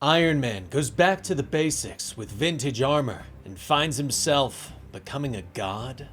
Iron Man goes back to the basics with vintage armor and finds himself becoming a god.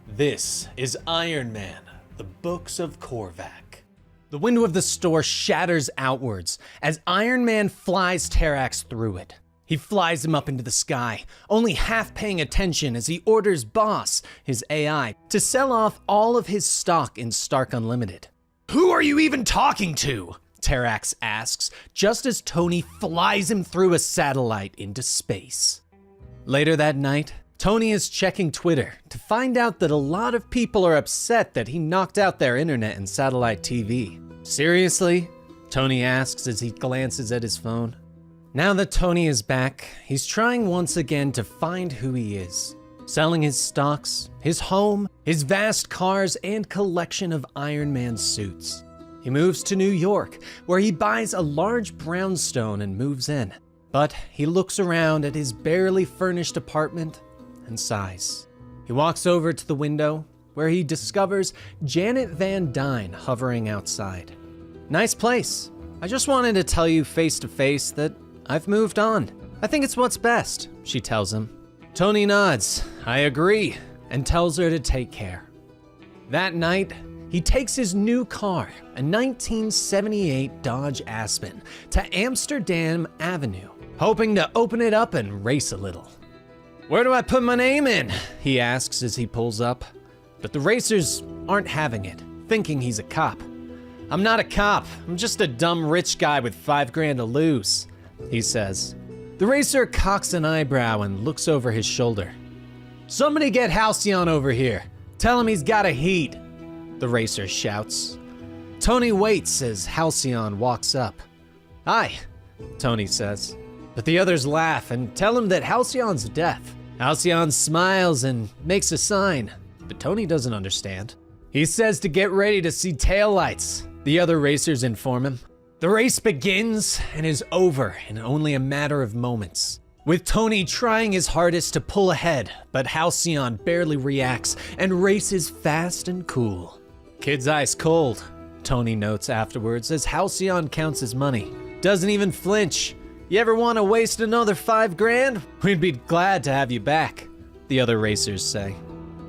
This is Iron Man, the Books of Korvac. The window of the store shatters outwards as Iron Man flies Terrax through it. He flies him up into the sky, only half paying attention as he orders Boss, his AI, to sell off all of his stock in Stark Unlimited. "Who are you even talking to?" Terrax asks, just as Tony flies him through a satellite into space. Later that night, Tony is checking Twitter to find out that a lot of people are upset that he knocked out their internet and satellite TV. "Seriously?" Tony asks as he glances at his phone. Now that Tony is back, he's trying once again to find who he is. Selling his stocks, his home, his vast cars, and collection of Iron Man suits. He moves to New York, where he buys a large brownstone and moves in. But he looks around at his barely furnished apartment and sighs. He walks over to the window, where he discovers Janet Van Dyne hovering outside. "Nice place. I just wanted to tell you face to face that I've moved on. I think it's what's best," she tells him. Tony nods, "I agree," and tells her to take care. That night, he takes his new car, a 1978 Dodge Aspen, to Amsterdam Avenue, hoping to open it up and race a little. "Where do I put my name in?" he asks as he pulls up. But the racers aren't having it, thinking he's a cop. "I'm not a cop, I'm just a dumb rich guy with $5,000 to lose," he says. The racer cocks an eyebrow and looks over his shoulder. "Somebody get Halcyon over here. Tell him he's got a heat," the racer shouts. Tony waits as Halcyon walks up. "Hi," Tony says. But the others laugh and tell him that Halcyon's deaf. Halcyon smiles and makes a sign, but Tony doesn't understand. He says to get ready to see taillights, the other racers inform him. The race begins and is over in only a matter of moments, with Tony trying his hardest to pull ahead, but Halcyon barely reacts and races fast and cool. "Kid's ice cold," Tony notes afterwards as Halcyon counts his money. "Doesn't even flinch. You ever want to waste another $5,000? We'd be glad to have you back," the other racers say.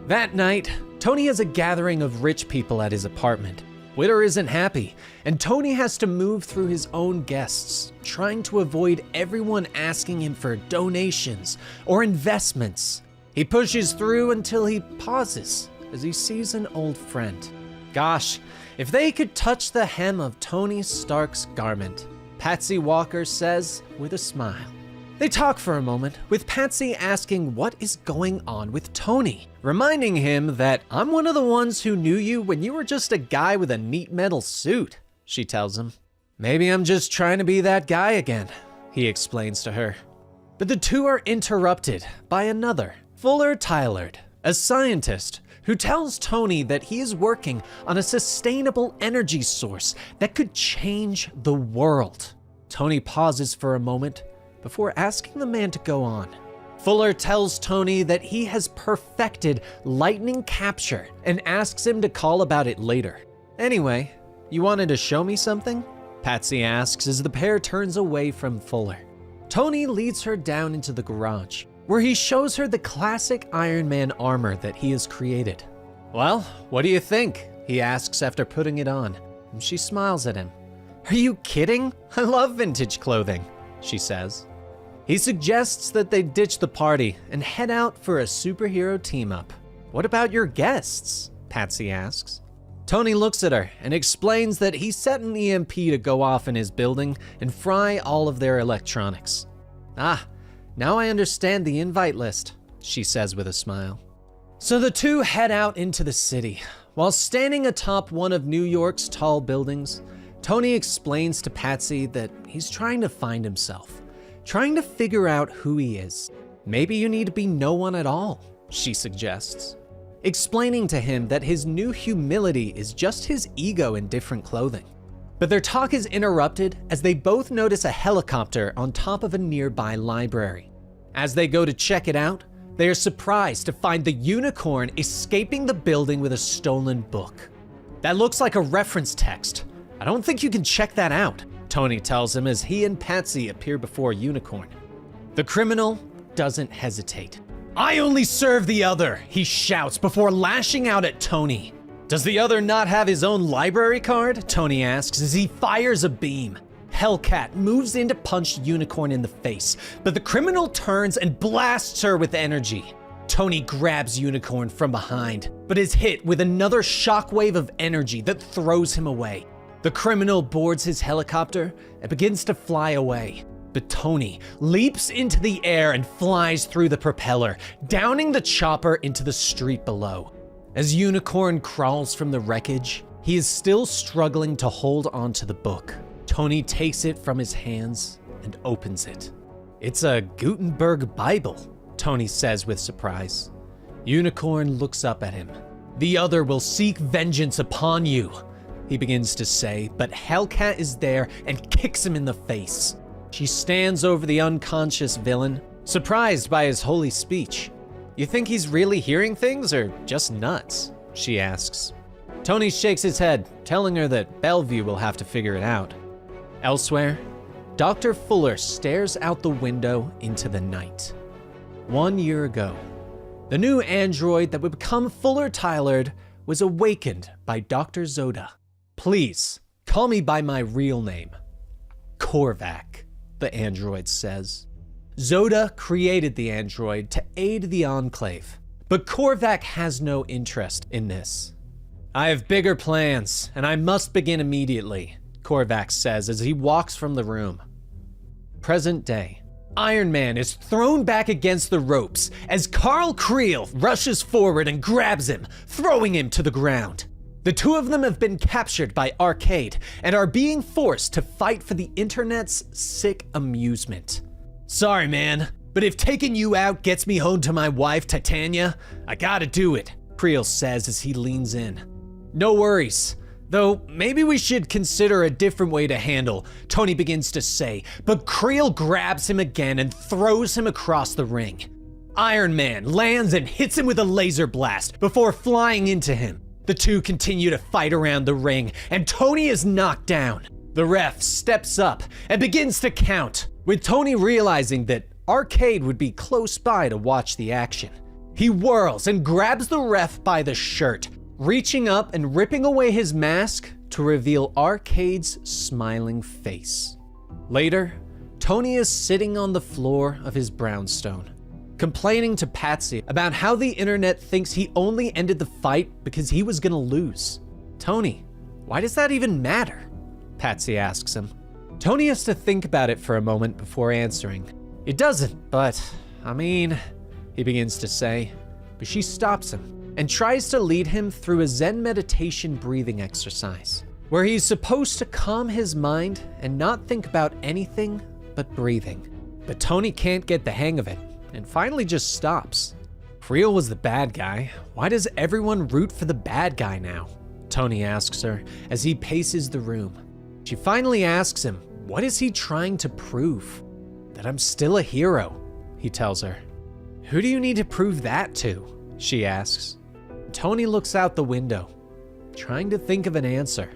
That night, Tony has a gathering of rich people at his apartment. Witter isn't happy, and Tony has to move through his own guests, trying to avoid everyone asking him for donations or investments. He pushes through until he pauses as he sees an old friend. Gosh, if they could touch the hem of Tony Stark's garment, Patsy Walker says with a smile. They talk for a moment, with Patsy asking what is going on with Tony, reminding him that "I'm one of the ones who knew you when you were just a guy with a neat metal suit," she tells him. "Maybe I'm just trying to be that guy again," he explains to her. But the two are interrupted by another, Fuller Tylerd, a scientist who tells Tony that he is working on a sustainable energy source that could change the world. Tony pauses for a moment before asking the man to go on. Fuller tells Tony that he has perfected lightning capture and asks him to call about it later. "Anyway, you wanted to show me something?" Patsy asks as the pair turns away from Fuller. Tony leads her down into the garage, where he shows her the classic Iron Man armor that he has created. "Well, what do you think?" he asks after putting it on, and she smiles at him. "Are you kidding? I love vintage clothing," she says. He suggests that they ditch the party and head out for a superhero team-up. "What about your guests?" Patsy asks. Tony looks at her and explains that he set an EMP to go off in his building and fry all of their electronics. "Ah, now I understand the invite list," she says with a smile. So the two head out into the city. While standing atop one of New York's tall buildings, Tony explains to Patsy that he's trying to find himself, trying to figure out who he is. "Maybe you need to be no one at all," she suggests, explaining to him that his new humility is just his ego in different clothing. But their talk is interrupted as they both notice a helicopter on top of a nearby library. As they go to check it out, they are surprised to find the unicorn escaping the building with a stolen book. "That looks like a reference text. I don't think you can check that out," Tony tells him as he and Patsy appear before Unicorn. The criminal doesn't hesitate. "I only serve the other," he shouts before lashing out at Tony. "Does the other not have his own library card?" Tony asks as he fires a beam. Hellcat moves in to punch Unicorn in the face, but the criminal turns and blasts her with energy. Tony grabs Unicorn from behind, but is hit with another shockwave of energy that throws him away. The criminal boards his helicopter and begins to fly away, but Tony leaps into the air and flies through the propeller, downing the chopper into the street below. As Unicorn crawls from the wreckage, he is still struggling to hold onto the book. Tony takes it from his hands and opens it. "It's a Gutenberg Bible," Tony says with surprise. Unicorn looks up at him. "The other will seek vengeance upon you," he begins to say, but Hellcat is there and kicks him in the face. She stands over the unconscious villain, surprised by his holy speech. "You think he's really hearing things or just nuts?" she asks. Tony shakes his head, telling her that Bellevue will have to figure it out. Elsewhere, Dr. Fuller stares out the window into the night. 1 year ago, the new android that would become Fuller Tylerd was awakened by Dr. Zoda. "Please, call me by my real name." "Korvac," the android says. Zoda created the android to aid the Enclave, but Korvac has no interest in this. "I have bigger plans, and I must begin immediately," Korvac says as he walks from the room. Present day. Iron Man is thrown back against the ropes as Carl Creel rushes forward and grabs him, throwing him to the ground. The two of them have been captured by Arcade and are being forced to fight for the internet's sick amusement. "Sorry, man, but if taking you out gets me home to my wife, Titania, I gotta do it," Creel says as he leans in. "No worries. Though, maybe we should consider a different way to handle," Tony begins to say, but Creel grabs him again and throws him across the ring. Iron Man lands and hits him with a laser blast before flying into him. The two continue to fight around the ring, and Tony is knocked down. The ref steps up and begins to count, with Tony realizing that Arcade would be close by to watch the action. He whirls and grabs the ref by the shirt, reaching up and ripping away his mask to reveal Arcade's smiling face. Later, Tony is sitting on the floor of his brownstone, complaining to Patsy about how the internet thinks he only ended the fight because he was gonna lose. "Tony, why does that even matter?" Patsy asks him. Tony has to think about it for a moment before answering. "It doesn't, but, he begins to say, but she stops him and tries to lead him through a Zen meditation breathing exercise, where he's supposed to calm his mind and not think about anything but breathing. But Tony can't get the hang of it, and finally just stops. Creel was the bad guy. Why does everyone root for the bad guy now? Tony asks her as he paces the room. She finally asks him, what is he trying to prove? That I'm still a hero, he tells her. Who do you need to prove that to? She asks. Tony looks out the window, trying to think of an answer.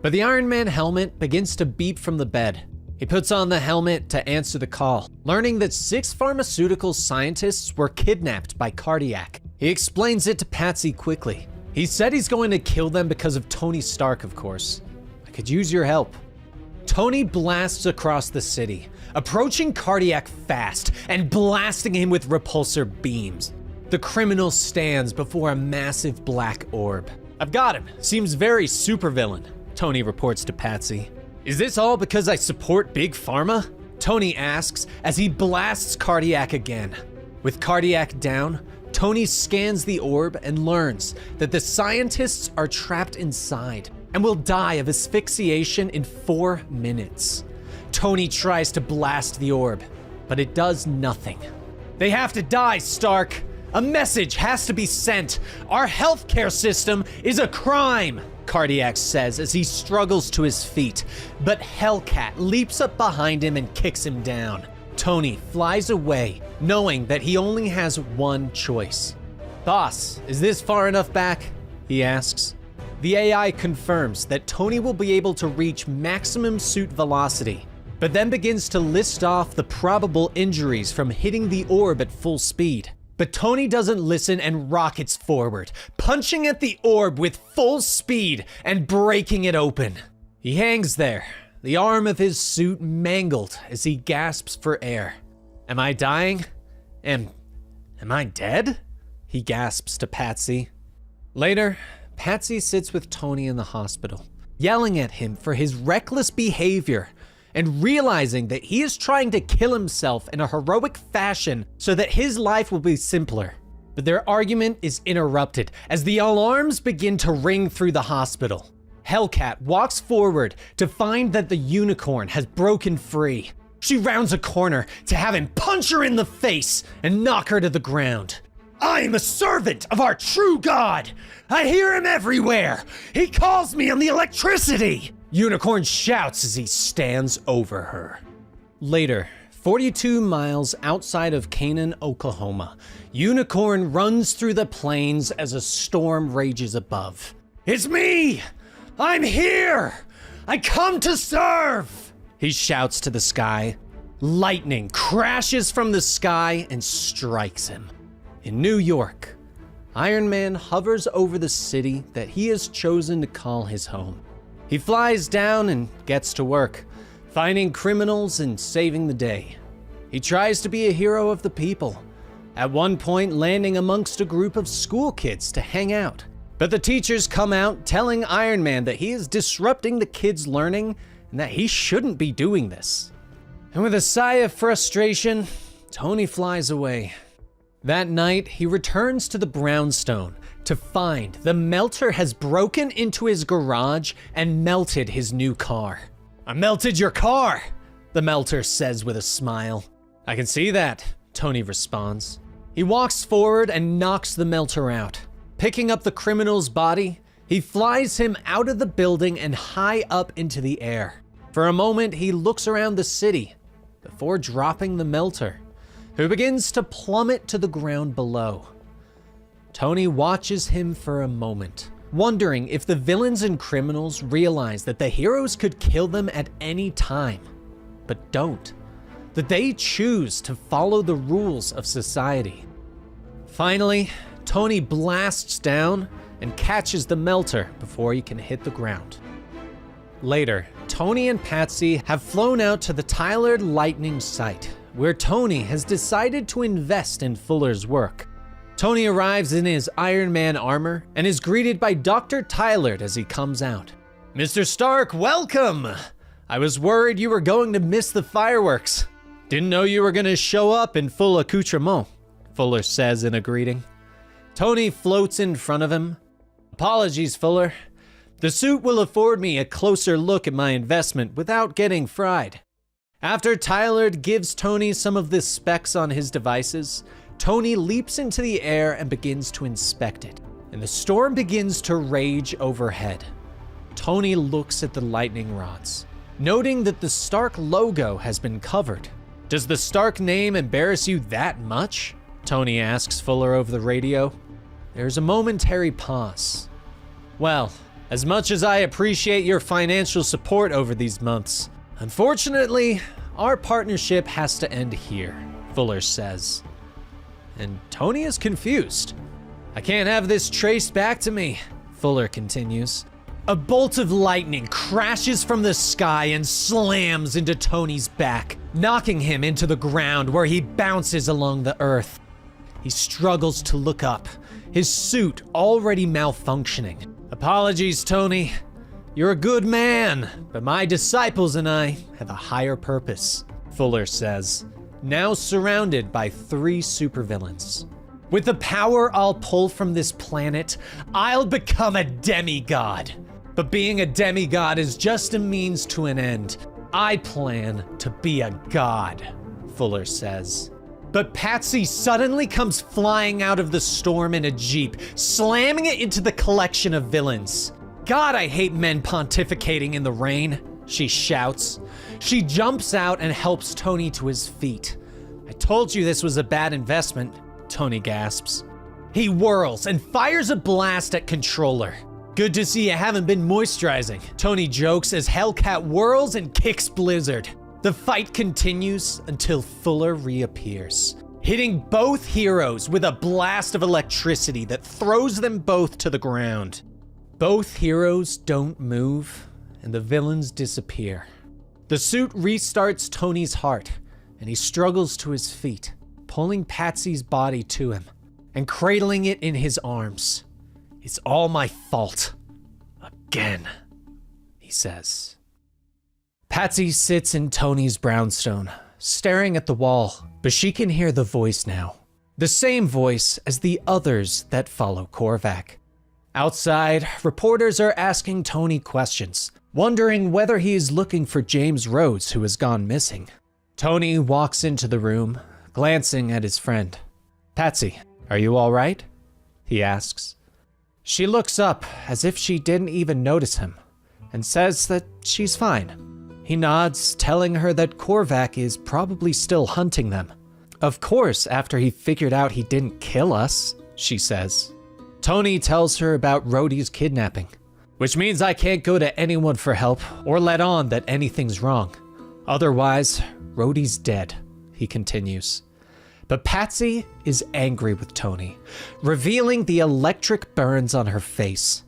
But the Iron Man helmet begins to beep from the bed. He puts on the helmet to answer the call, learning that 6 pharmaceutical scientists were kidnapped by Cardiac. He explains it to Patsy quickly. He said he's going to kill them because of Tony Stark, of course. I could use your help. Tony blasts across the city, approaching Cardiac fast and blasting him with repulsor beams. The criminal stands before a massive black orb. I've got him. Seems very supervillain, Tony reports to Patsy. Is this all because I support Big Pharma? Tony asks as he blasts Cardiac again. With Cardiac down, Tony scans the orb and learns that the scientists are trapped inside and will die of asphyxiation in 4 minutes. Tony tries to blast the orb, but it does nothing. They have to die, Stark. A message has to be sent. Our healthcare system is a crime, Cardiac says as he struggles to his feet, but Hellcat leaps up behind him and kicks him down. Tony flies away, knowing that he only has one choice. Boss, is this far enough back? He asks. The AI confirms that Tony will be able to reach maximum suit velocity, but then begins to list off the probable injuries from hitting the orb at full speed. But Tony doesn't listen and rockets forward, punching at the orb with full speed and breaking it open. He hangs there, the arm of his suit mangled as he gasps for air. Am I dying? Am I dead? He gasps to Patsy. Later, Patsy sits with Tony in the hospital, yelling at him for his reckless behavior and realizing that he is trying to kill himself in a heroic fashion so that his life will be simpler. But their argument is interrupted as the alarms begin to ring through the hospital. Hellcat walks forward to find that the unicorn has broken free. She rounds a corner to have him punch her in the face and knock her to the ground. I am a servant of our true God. I hear him everywhere. He calls me on the electricity. Unicorn shouts as he stands over her. Later, 42 miles outside of Canaan, Oklahoma, Unicorn runs through the plains as a storm rages above. It's me! I'm here! I come to serve! He shouts to the sky. Lightning crashes from the sky and strikes him. In New York, Iron Man hovers over the city that he has chosen to call his home. He flies down and gets to work, finding criminals and saving the day. He tries to be a hero of the people, at one point landing amongst a group of school kids to hang out. But the teachers come out telling Iron Man that he is disrupting the kids' learning and that he shouldn't be doing this. And with a sigh of frustration, Tony flies away. That night, he returns to the brownstone to find the melter has broken into his garage and melted his new car. I melted your car, the melter says with a smile. I can see that, Tony responds. He walks forward and knocks the melter out. Picking up the criminal's body, he flies him out of the building and high up into the air. For a moment, he looks around the city before dropping the melter, who begins to plummet to the ground below. Tony watches him for a moment, wondering if the villains and criminals realize that the heroes could kill them at any time, but don't. That they choose to follow the rules of society. Finally, Tony blasts down and catches the melter before he can hit the ground. Later, Tony and Patsy have flown out to the Tyler Lightning site, where Tony has decided to invest in Fuller's work. Tony arrives in his Iron Man armor and is greeted by Dr. Tyler as he comes out. Mr. Stark, welcome! I was worried you were going to miss the fireworks. Didn't know you were gonna show up in full accoutrement, Fuller says in a greeting. Tony floats in front of him. Apologies, Fuller. The suit will afford me a closer look at my investment without getting fried. After Tyler gives Tony some of the specs on his devices, Tony leaps into the air and begins to inspect it, and the storm begins to rage overhead. Tony looks at the lightning rods, noting that the Stark logo has been covered. Does the Stark name embarrass you that much? Tony asks Fuller over the radio. There's a momentary pause. Well, as much as I appreciate your financial support over these months, unfortunately, our partnership has to end here, Fuller says. And Tony is confused. I can't have this traced back to me, Fuller continues. A bolt of lightning crashes from the sky and slams into Tony's back, knocking him into the ground where he bounces along the earth. He struggles to look up, his suit already malfunctioning. Apologies, Tony. You're a good man, but my disciples and I have a higher purpose, Fuller says, now surrounded by 3 supervillains. With the power I'll pull from this planet, I'll become a demigod. But being a demigod is just a means to an end. I plan to be a god, Fuller says. But Patsy suddenly comes flying out of the storm in a jeep, slamming it into the collection of villains. God, I hate men pontificating in the rain, she shouts. She jumps out and helps Tony to his feet. I told you this was a bad investment, Tony gasps. He whirls and fires a blast at Controller. Good to see you haven't been moisturizing, Tony jokes as Hellcat whirls and kicks Blizzard. The fight continues until Fuller reappears, hitting both heroes with a blast of electricity that throws them both to the ground. Both heroes don't move, and the villains disappear. The suit restarts Tony's heart, and he struggles to his feet, pulling Patsy's body to him and cradling it in his arms. "It's all my fault. Again," he says. Patsy sits in Tony's brownstone, staring at the wall, but she can hear the voice now. The same voice as the others that follow Korvac. Outside, reporters are asking Tony questions, wondering whether he is looking for James Rhodes, who has gone missing. Tony walks into the room, glancing at his friend. "Patsy, are you all right?" he asks. She looks up as if she didn't even notice him, and says that she's fine. He nods, telling her that Korvac is probably still hunting them. "Of course, after he figured out he didn't kill us," she says. Tony tells her about Rhodey's kidnapping, "Which means I can't go to anyone for help or let on that anything's wrong. Otherwise, Rhodey's dead," he continues. But Patsy is angry with Tony, revealing the electric burns on her face.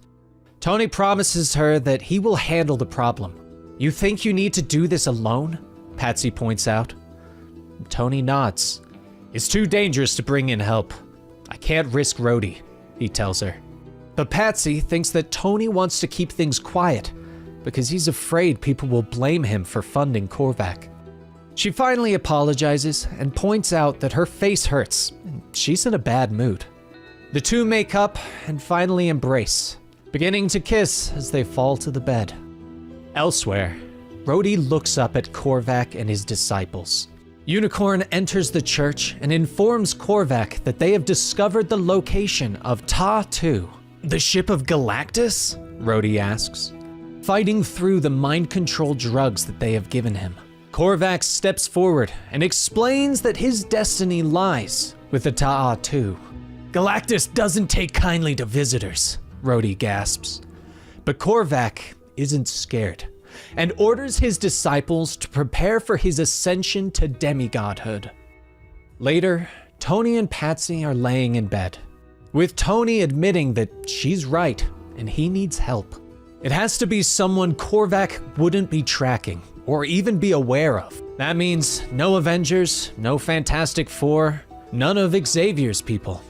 Tony promises her that he will handle the problem. "You think you need to do this alone?" Patsy points out. Tony nods. "It's too dangerous to bring in help. I can't risk Rhodey," he tells her. But Patsy thinks that Tony wants to keep things quiet because he's afraid people will blame him for funding Korvac. She finally apologizes and points out that her face hurts and she's in a bad mood. The two make up and finally embrace, beginning to kiss as they fall to the bed. Elsewhere, Rhodey looks up at Korvac and his disciples. Unicorn enters the church and informs Korvac that they have discovered the location of Ta-2. "The ship of Galactus?" Rhodey asks, fighting through the mind-control drugs that they have given him. Korvac steps forward and explains that his destiny lies with the Ta-2. "Galactus doesn't take kindly to visitors," Rhodey gasps. But Korvac isn't scared and orders his disciples to prepare for his ascension to demigodhood. Later, Tony and Patsy are laying in bed, with Tony admitting that she's right and he needs help. It has to be someone Korvac wouldn't be tracking or even be aware of. That means no Avengers, no Fantastic Four, none of Xavier's people.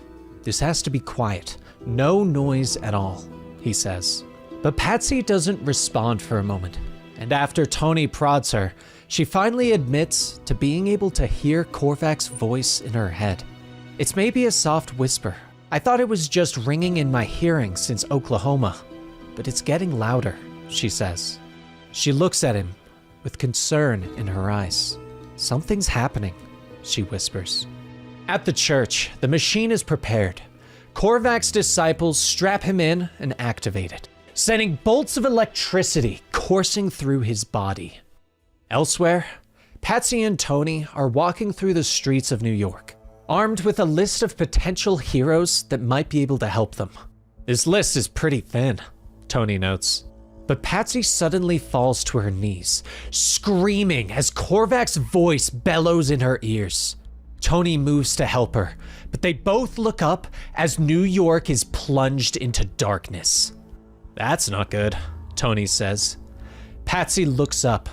This has to be quiet, no noise at all, he says. But Patsy doesn't respond for a moment, and after Tony prods her, she finally admits to being able to hear Korvac's voice in her head. "It's maybe a soft whisper. I thought it was just ringing in my hearing since Oklahoma, but it's getting louder," she says. She looks at him with concern in her eyes. "Something's happening," she whispers. At the church, the machine is prepared. Korvac's disciples strap him in and activate it, sending bolts of electricity coursing through his body. Elsewhere, Patsy and Tony are walking through the streets of New York, armed with a list of potential heroes that might be able to help them. "This list is pretty thin," Tony notes. But Patsy suddenly falls to her knees, screaming as Korvac's voice bellows in her ears. Tony moves to help her, but they both look up as New York is plunged into darkness. "That's not good," Tony says. Patsy looks up.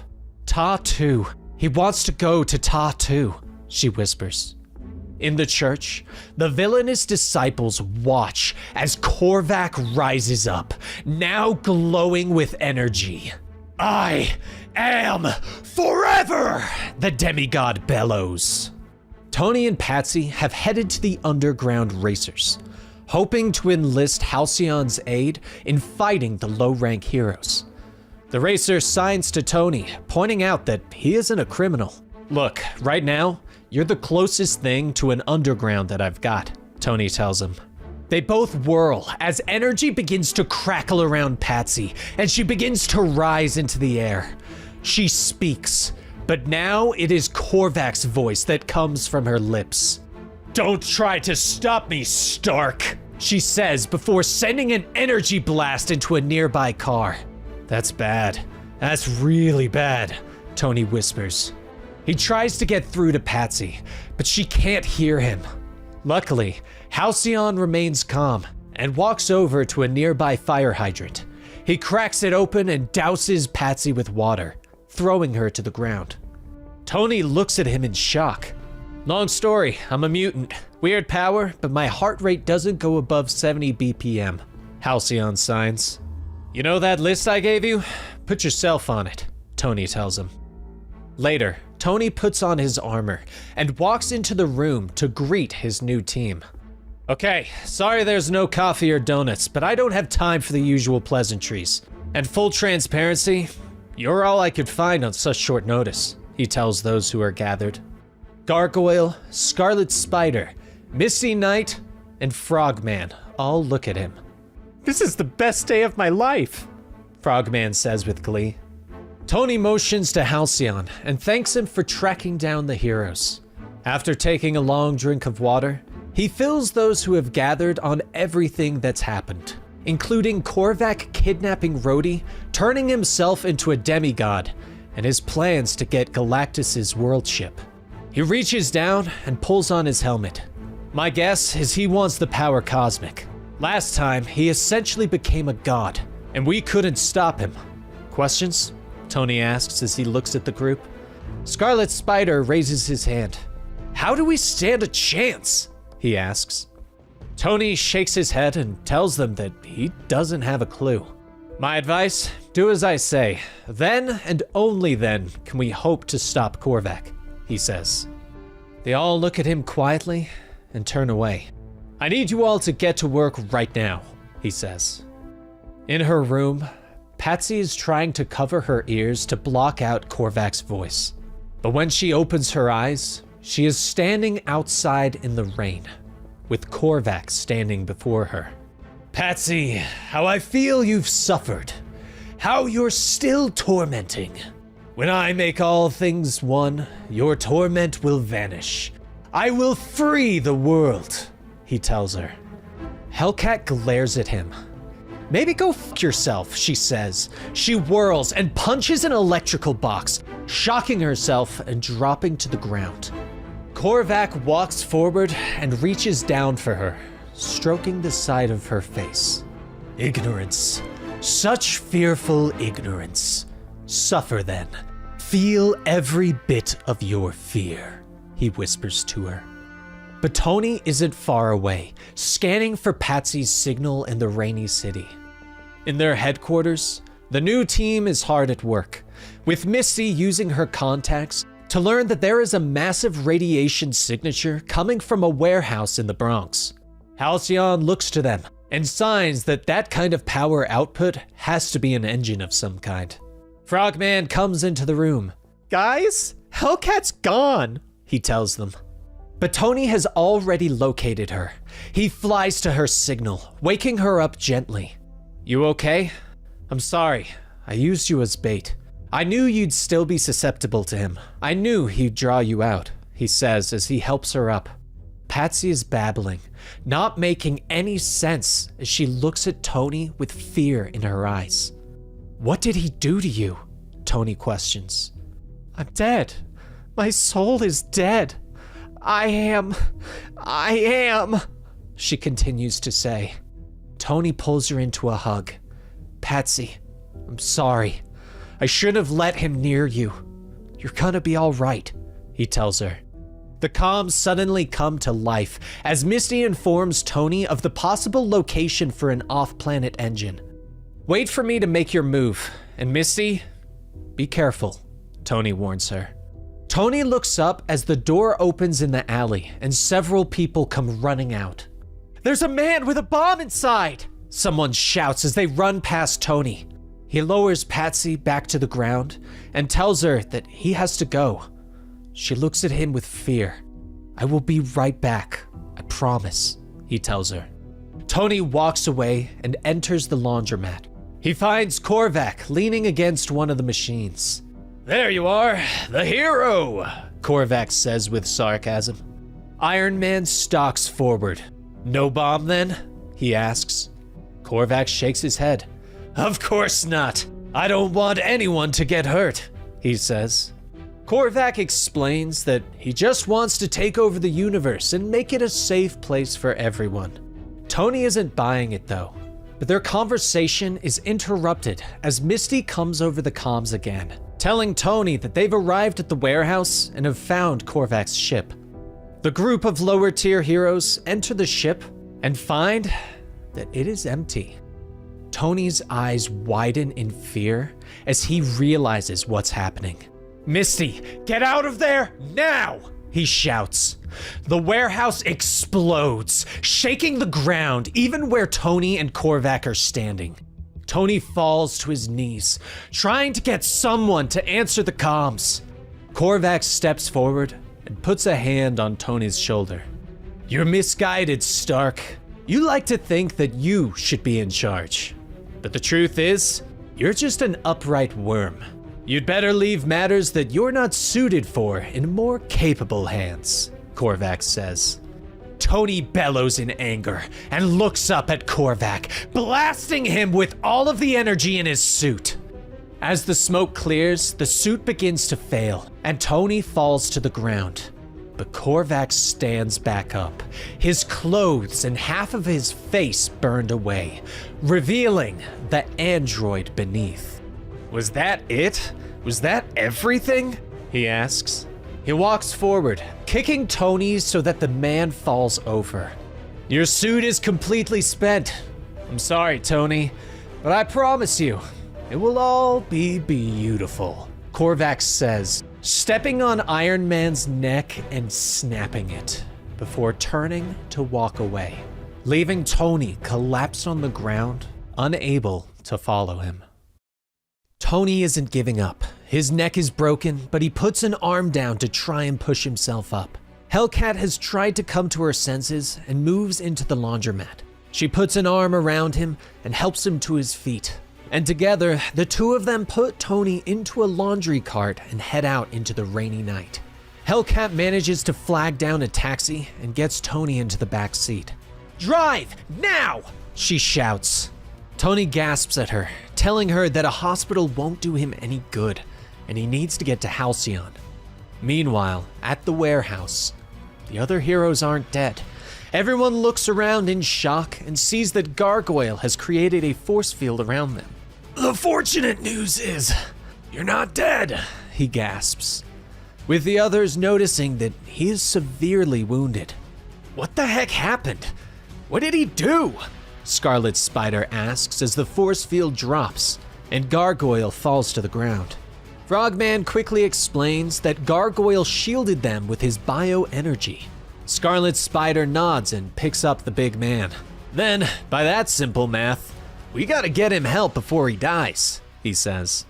"Ta-2. He wants to go to Ta-2, she whispers. In the church, the villainous disciples watch as Korvac rises up, now glowing with energy. "I am forever," the demigod bellows. Tony and Patsy have headed to the underground racers, hoping to enlist Halcyon's aid in fighting the low-rank heroes. The racer signs to Tony, pointing out that he isn't a criminal. "Look, right now, you're the closest thing to an underground that I've got," Tony tells him. They both whirl as energy begins to crackle around Patsy, and she begins to rise into the air. She speaks, but now it is Korvac's voice that comes from her lips. "Don't try to stop me, Stark," she says before sending an energy blast into a nearby car. That's bad. That's really bad, Tony whispers. He tries to get through to Patsy, but she can't hear him. Luckily, Halcyon remains calm and walks over to a nearby fire hydrant. He cracks it open and douses Patsy with water, throwing her to the ground. Tony looks at him in shock. Long story, I'm a mutant. Weird power, but my heart rate doesn't go above 70 BPM. Halcyon signs. You know that list I gave you? Put yourself on it, Tony tells him. Later, Tony puts on his armor and walks into the room to greet his new team. Okay, sorry there's no coffee or donuts, but I don't have time for the usual pleasantries. And full transparency, you're all I could find on such short notice, he tells those who are gathered. Gargoyle, Scarlet Spider, Misty Knight, and Frogman all look at him. This is the best day of my life, Frogman says with glee. Tony motions to Halcyon and thanks him for tracking down the heroes. After taking a long drink of water, he fills those who have gathered on everything that's happened, including Korvac kidnapping Rhodey, turning himself into a demigod, and his plans to get Galactus's world ship. He reaches down and pulls on his helmet. My guess is he wants the power cosmic. Last time, he essentially became a god, and we couldn't stop him. Questions? Tony asks as he looks at the group. Scarlet Spider raises his hand. How do we stand a chance? He asks. Tony shakes his head and tells them that he doesn't have a clue. My advice, do as I say. Then and only then can we hope to stop Korvac, he says. They all look at him quietly and turn away. I need you all to get to work right now, he says. In her room, Patsy is trying to cover her ears to block out Korvac's voice. But when she opens her eyes, she is standing outside in the rain, with Korvac standing before her. Patsy, how I feel you've suffered. How you're still tormenting. When I make all things one, your torment will vanish. I will free the world, he tells her. Hellcat glares at him. Maybe go fuck yourself, she says. She whirls and punches an electrical box, shocking herself and dropping to the ground. Korvac walks forward and reaches down for her, stroking the side of her face. Ignorance. Such fearful ignorance. Suffer then. Feel every bit of your fear, he whispers to her. But Tony isn't far away, scanning for Patsy's signal in the rainy city. In their headquarters, the new team is hard at work, with Misty using her contacts to learn that there is a massive radiation signature coming from a warehouse in the Bronx. Halcyon looks to them and signs that that kind of power output has to be an engine of some kind. Frogman comes into the room. Guys, Hellcat's gone, he tells them. But Tony has already located her. He flies to her signal, waking her up gently. You okay? I'm sorry. I used you as bait. I knew you'd still be susceptible to him. I knew he'd draw you out, he says as he helps her up. Patsy is babbling, not making any sense as she looks at Tony with fear in her eyes. What did he do to you? Tony questions. I'm dead. My soul is dead. I am, she continues to say. Tony pulls her into a hug. Patsy, I'm sorry. I shouldn't have let him near you. You're gonna be all right, he tells her. The comms suddenly come to life as Misty informs Tony of the possible location for an off-planet engine. Wait for me to make your move, and Misty, be careful, Tony warns her. Tony looks up as the door opens in the alley and several people come running out. There's a man with a bomb inside! Someone shouts as they run past Tony. He lowers Patsy back to the ground and tells her that he has to go. She looks at him with fear. I will be right back, I promise, he tells her. Tony walks away and enters the laundromat. He finds Korvac leaning against one of the machines. There you are, the hero, Korvac says with sarcasm. Iron Man stalks forward. No bomb then? he asks. Korvac shakes his head. Of course not. I don't want anyone to get hurt, he says. Korvac explains that he just wants to take over the universe and make it a safe place for everyone. Tony isn't buying it though, but their conversation is interrupted as Misty comes over the comms again, telling Tony that they've arrived at the warehouse and have found Korvac's ship. The group of lower tier heroes enter the ship and find that it is empty. Tony's eyes widen in fear as he realizes what's happening. Misty, get out of there now! He shouts. The warehouse explodes, shaking the ground even where Tony and Korvac are standing. Tony falls to his knees, trying to get someone to answer the comms. Korvac steps forward and puts a hand on Tony's shoulder. You're misguided, Stark. You like to think that you should be in charge. But the truth is, you're just an upright worm. You'd better leave matters that you're not suited for in more capable hands, Korvac says. Tony bellows in anger and looks up at Korvac, blasting him with all of the energy in his suit. As the smoke clears, the suit begins to fail, and Tony falls to the ground. But Korvac stands back up, his clothes and half of his face burned away, revealing the android beneath. Was that it? Was that everything? He asks. He walks forward, kicking Tony so that the man falls over. Your suit is completely spent. I'm sorry, Tony, but I promise you, it will all be beautiful, Korvac says, stepping on Iron Man's neck and snapping it, before turning to walk away, leaving Tony collapsed on the ground, unable to follow him. Tony isn't giving up. His neck is broken, but he puts an arm down to try and push himself up. Hellcat has tried to come to her senses and moves into the laundromat. She puts an arm around him and helps him to his feet. And together, the two of them put Tony into a laundry cart and head out into the rainy night. Hellcat manages to flag down a taxi and gets Tony into the back seat. Drive, now! She shouts. Tony gasps at her, telling her that a hospital won't do him any good, and he needs to get to Halcyon. Meanwhile, at the warehouse, the other heroes aren't dead. Everyone looks around in shock and sees that Gargoyle has created a force field around them. The fortunate news is, you're not dead, he gasps, with the others noticing that he is severely wounded. What the heck happened? What did he do? Scarlet Spider asks as the force field drops and Gargoyle falls to the ground. Frogman quickly explains that Gargoyle shielded them with his bioenergy. Scarlet Spider nods and picks up the big man. Then, by that simple math, we gotta get him help before he dies, he says.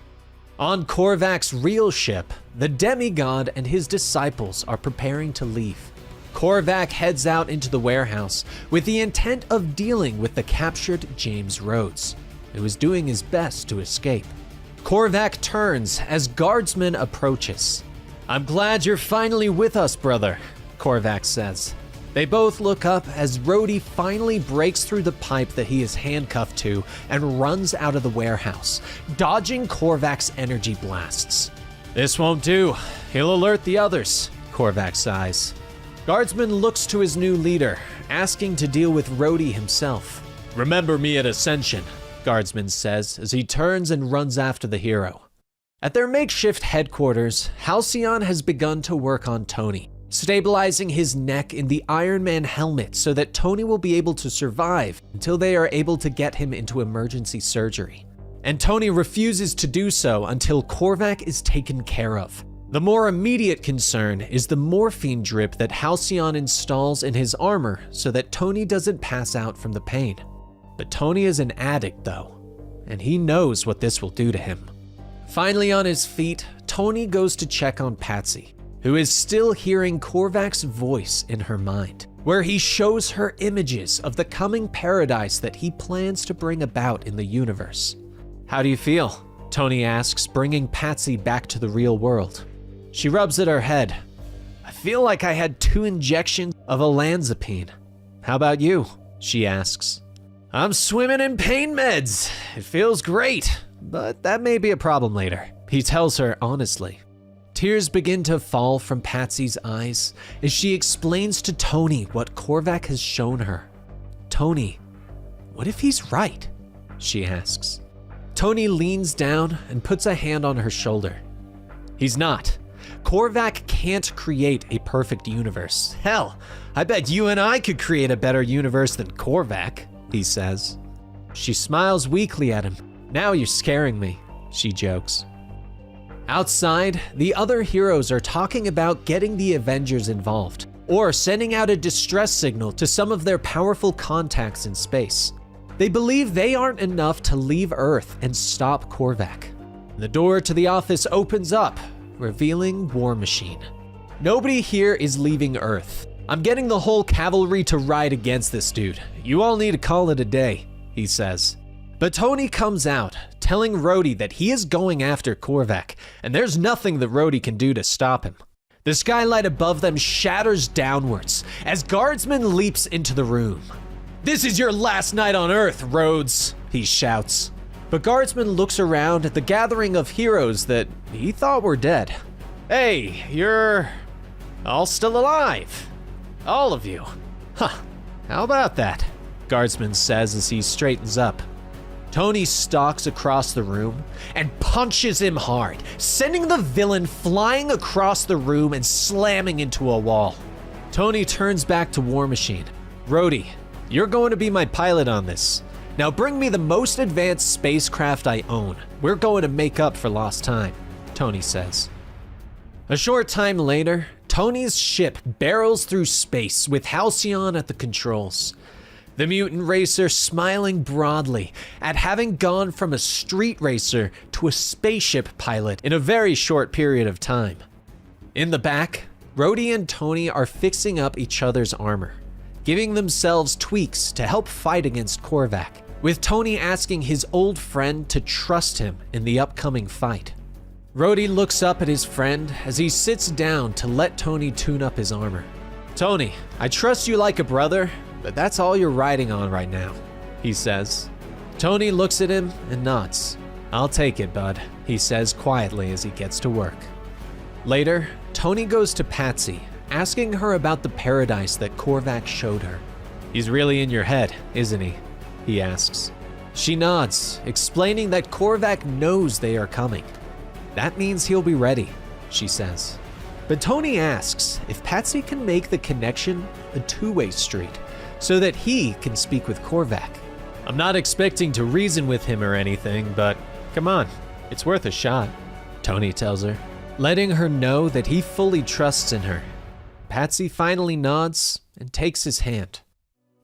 On Korvac's real ship, the demigod and his disciples are preparing to leave. Korvac heads out into the warehouse with the intent of dealing with the captured James Rhodes, who is doing his best to escape. Korvac turns as Guardsman approaches. I'm glad you're finally with us, brother, Korvac says. They both look up as Rhodey finally breaks through the pipe that he is handcuffed to and runs out of the warehouse, dodging Korvac's energy blasts. This won't do. He'll alert the others, Korvac sighs. Guardsman looks to his new leader, asking to deal with Rhodey himself. Remember me at Ascension, Guardsman says as he turns and runs after the hero. At their makeshift headquarters, Halcyon has begun to work on Tony, stabilizing his neck in the Iron Man helmet so that Tony will be able to survive until they are able to get him into emergency surgery. And Tony refuses to do so until Korvac is taken care of. The more immediate concern is the morphine drip that Halcyon installs in his armor so that Tony doesn't pass out from the pain. But Tony is an addict though, and he knows what this will do to him. Finally on his feet, Tony goes to check on Patsy, who is still hearing Korvac's voice in her mind, where he shows her images of the coming paradise that he plans to bring about in the universe. How do you feel? Tony asks, bringing Patsy back to the real world. She rubs at her head. I feel like I had 2 injections of olanzapine. How about you? She asks. I'm swimming in pain meds. It feels great, but that may be a problem later, he tells her honestly. Tears begin to fall from Patsy's eyes as she explains to Tony what Korvac has shown her. Tony, what if he's right? She asks. Tony leans down and puts a hand on her shoulder. He's not. Korvac can't create a perfect universe. Hell, I bet you and I could create a better universe than Korvac, he says. She smiles weakly at him. Now you're scaring me, she jokes. Outside, the other heroes are talking about getting the Avengers involved, or sending out a distress signal to some of their powerful contacts in space. They believe they aren't enough to leave Earth and stop Korvac. The door to the office opens up, revealing War Machine. Nobody here is leaving Earth. I'm getting the whole cavalry to ride against this dude. You all need to call it a day, he says. But Tony comes out, telling Rhodey that he is going after Korvac, and there's nothing that Rhodey can do to stop him. The skylight above them shatters downwards as Guardsman leaps into the room. This is your last night on Earth, Rhodes, he shouts. But Guardsman looks around at the gathering of heroes that he thought were dead. Hey, you're all still alive. All of you. Huh, how about that? Guardsman says as he straightens up. Tony stalks across the room and punches him hard, sending the villain flying across the room and slamming into a wall. Tony turns back to War Machine. Rhodey, you're going to be my pilot on this. Now bring me the most advanced spacecraft I own. We're going to make up for lost time, Tony says. A short time later, Tony's ship barrels through space with Halcyon at the controls. The mutant racer smiling broadly at having gone from a street racer to a spaceship pilot in a very short period of time. In the back, Rhodey and Tony are fixing up each other's armor, giving themselves tweaks to help fight against Korvac, with Tony asking his old friend to trust him in the upcoming fight. Rhodey looks up at his friend as he sits down to let Tony tune up his armor. Tony, I trust you like a brother, but that's all you're riding on right now, he says. Tony looks at him and nods. I'll take it, bud, he says quietly as he gets to work. Later, Tony goes to Patsy, asking her about the paradise that Korvac showed her. He's really in your head, isn't he? He asks. She nods, explaining that Korvac knows they are coming. That means he'll be ready, she says. But Tony asks if Patsy can make the connection a two-way street, so that he can speak with Korvac. I'm not expecting to reason with him or anything, but come on, it's worth a shot, Tony tells her, letting her know that he fully trusts in her. Patsy finally nods and takes his hand.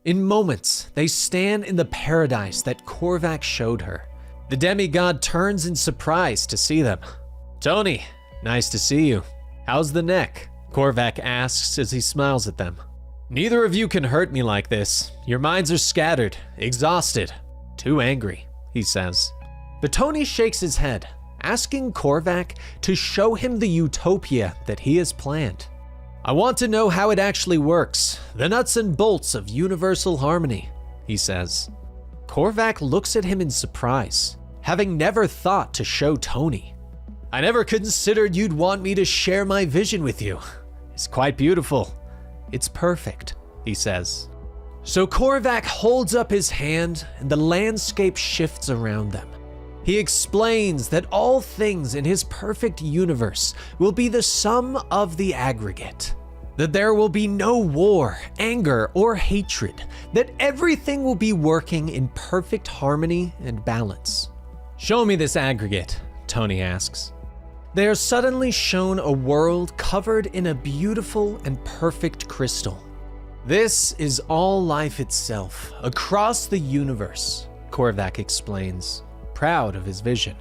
In moments, they stand in the paradise that Korvac showed her. The demigod turns in surprise to see them. Tony, nice to see you. How's the neck? Korvac asks as he smiles at them. Neither of you can hurt me like this. Your minds are scattered, exhausted, too angry, he says. But Tony shakes his head, asking Korvac to show him the utopia that he has planned. I want to know how it actually works, the nuts and bolts of universal harmony, he says. Korvac looks at him in surprise, having never thought to show Tony. I never considered you'd want me to share my vision with you. It's quite beautiful. It's perfect, he says. So Korvac holds up his hand and the landscape shifts around them. He explains that all things in his perfect universe will be the sum of the aggregate. That there will be no war, anger, or hatred. That everything will be working in perfect harmony and balance. Show me this aggregate, Tony asks. They are suddenly shown a world covered in a beautiful and perfect crystal. This is all life itself, across the universe, Korvac explains, proud of his vision.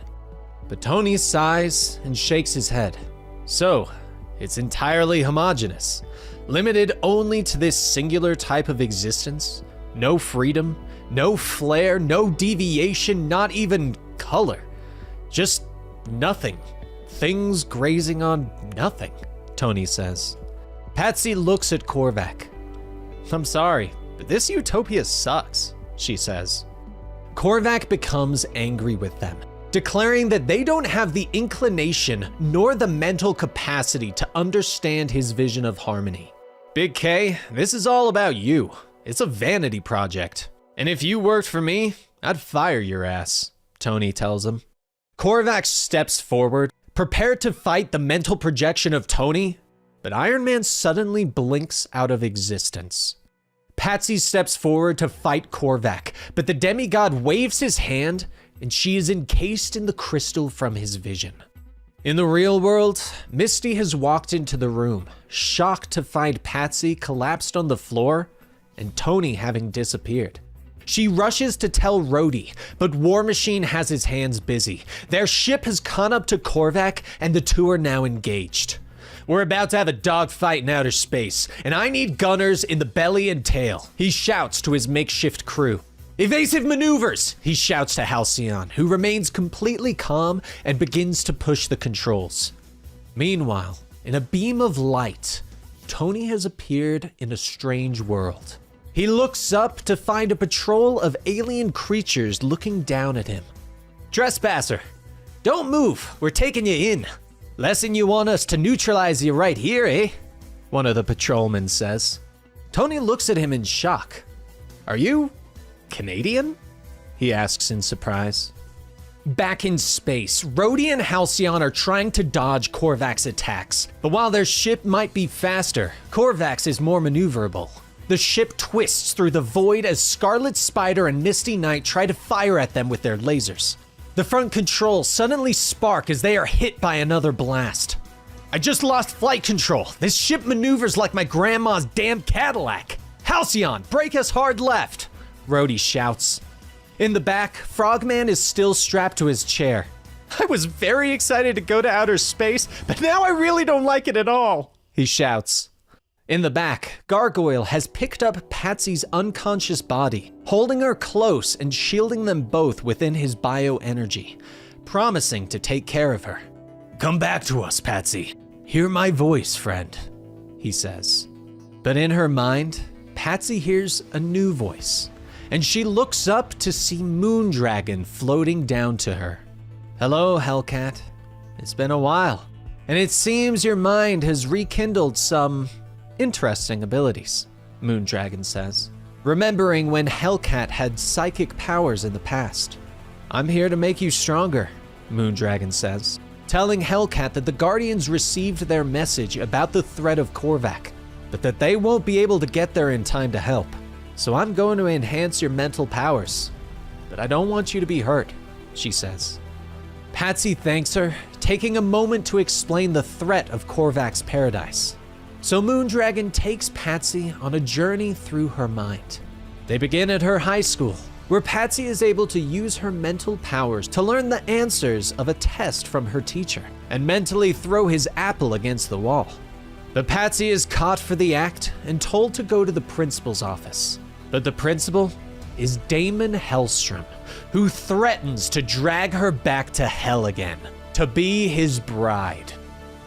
But Tony sighs and shakes his head. So, it's entirely homogeneous, limited only to this singular type of existence? No freedom, no flair, no deviation, not even color. Just nothing. Things grazing on nothing, Tony says. Patsy looks at Korvac. I'm sorry, but this utopia sucks, she says. Korvac becomes angry with them, declaring that they don't have the inclination nor the mental capacity to understand his vision of harmony. Big K, this is all about you. It's a vanity project. And if you worked for me, I'd fire your ass, Tony tells him. Korvac steps forward, prepared to fight the mental projection of Tony, but Iron Man suddenly blinks out of existence. Patsy steps forward to fight Korvac, but the demigod waves his hand and she is encased in the crystal from his vision. In the real world, Misty has walked into the room, shocked to find Patsy collapsed on the floor and Tony having disappeared. She rushes to tell Rhodey, but War Machine has his hands busy. Their ship has caught up to Korvac and the two are now engaged. We're about to have a dogfight in outer space, and I need gunners in the belly and tail, he shouts to his makeshift crew. Evasive maneuvers, he shouts to Halcyon, who remains completely calm and begins to push the controls. Meanwhile, in a beam of light, Tony has appeared in a strange world. He looks up to find a patrol of alien creatures looking down at him. Trespasser, don't move, we're taking you in. Lesson you want us to neutralize you right here, eh? One of the patrolmen says. Tony looks at him in shock. Are you Canadian? He asks in surprise. Back in space, Rhodey and Halcyon are trying to dodge Korvac's attacks, but while their ship might be faster, Korvac's is more maneuverable. The ship twists through the void as Scarlet Spider and Misty Knight try to fire at them with their lasers. The front controls suddenly spark as they are hit by another blast. I just lost flight control. This ship maneuvers like my grandma's damn Cadillac. Halcyon, brake us hard left, Rhodey shouts. In the back, Frogman is still strapped to his chair. I was very excited to go to outer space, but now I really don't like it at all, he shouts. In the back, Gargoyle has picked up Patsy's unconscious body, holding her close and shielding them both within his bioenergy, promising to take care of her. Come back to us, Patsy. Hear my voice, friend, he says. But in her mind, Patsy hears a new voice, and she looks up to see Moondragon floating down to her. Hello, Hellcat. It's been a while, and it seems your mind has rekindled some interesting abilities, Moondragon says, remembering when Hellcat had psychic powers in the past. I'm here to make you stronger, Moondragon says, telling Hellcat that the Guardians received their message about the threat of Korvac, but that they won't be able to get there in time to help. So I'm going to enhance your mental powers, but I don't want you to be hurt, she says. Patsy thanks her, taking a moment to explain the threat of Korvac's paradise. So Moondragon takes Patsy on a journey through her mind. They begin at her high school, where Patsy is able to use her mental powers to learn the answers of a test from her teacher and mentally throw his apple against the wall. But Patsy is caught for the act and told to go to the principal's office. But the principal is Damon Hellstrom, who threatens to drag her back to hell again, to be his bride.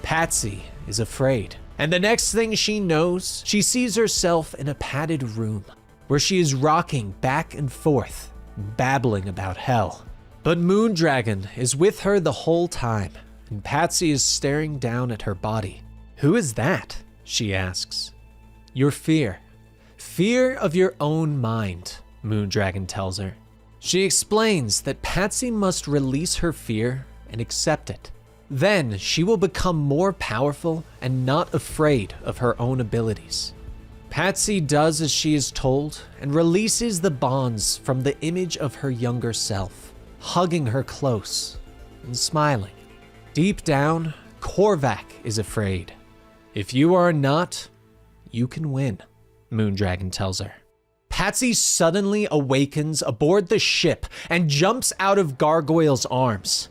Patsy is afraid. And the next thing she knows, she sees herself in a padded room where she is rocking back and forth, babbling about hell. But Moondragon is with her the whole time, and Patsy is staring down at her body. Who is that? She asks. Your fear. Fear of your own mind, Moondragon tells her. She explains that Patsy must release her fear and accept it. Then she will become more powerful and not afraid of her own abilities. Patsy does as she is told and releases the bonds from the image of her younger self, hugging her close and smiling. Deep down, Korvac is afraid. If you are not, you can win, Moondragon tells her. Patsy suddenly awakens aboard the ship and jumps out of Gargoyle's arms.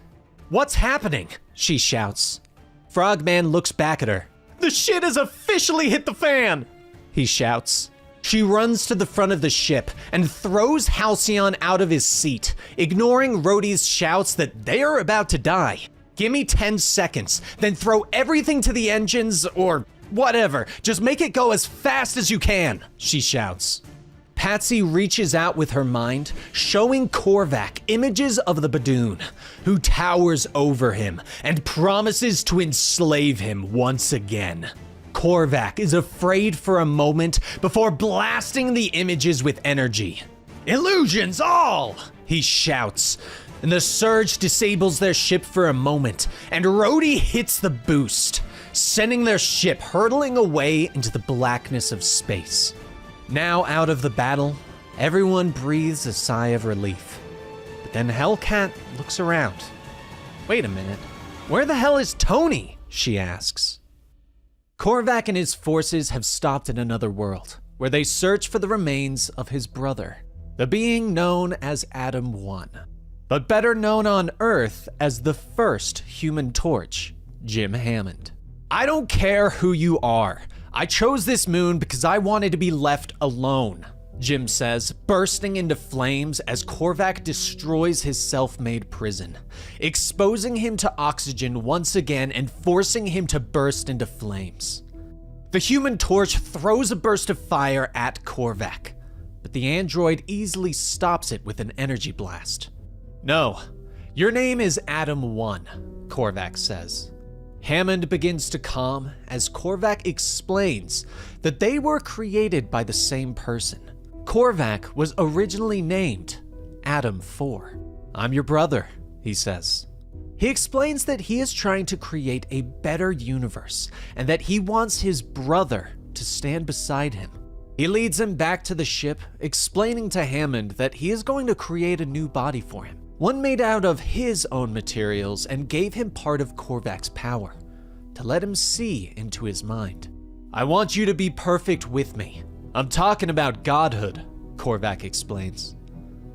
What's happening? She shouts. Frogman looks back at her. The shit has officially hit the fan, he shouts. She runs to the front of the ship and throws Halcyon out of his seat, ignoring Rhodey's shouts that they are about to die. Give me 10 seconds, then throw everything to the engines or whatever. Just make it go as fast as you can, she shouts. Patsy reaches out with her mind, showing Korvac images of the Badoon, who towers over him and promises to enslave him once again. Korvac is afraid for a moment before blasting the images with energy. "Illusions all!" he shouts, and the surge disables their ship for a moment, and Rhodey hits the boost, sending their ship hurtling away into the blackness of space. Now out of the battle, everyone breathes a sigh of relief. But then Hellcat looks around. "Wait a minute, where the hell is Tony?" she asks. Korvac and his forces have stopped in another world, where they search for the remains of his brother, the being known as Adam 1, but better known on Earth as the first Human Torch, Jim Hammond. "I don't care who you are. I chose this moon because I wanted to be left alone," Jim says, bursting into flames as Korvac destroys his self-made prison, exposing him to oxygen once again and forcing him to burst into flames. The Human Torch throws a burst of fire at Korvac, but the android easily stops it with an energy blast. "No, your name is Adam 1, Korvac says. Hammond begins to calm as Korvac explains that they were created by the same person. Korvac was originally named Adam 4. "I'm your brother," he says. He explains that he is trying to create a better universe and that he wants his brother to stand beside him. He leads him back to the ship, explaining to Hammond that he is going to create a new body for him, one made out of his own materials, and gave him part of Korvac's power, to let him see into his mind. "I want you to be perfect with me. I'm talking about godhood," Korvac explains.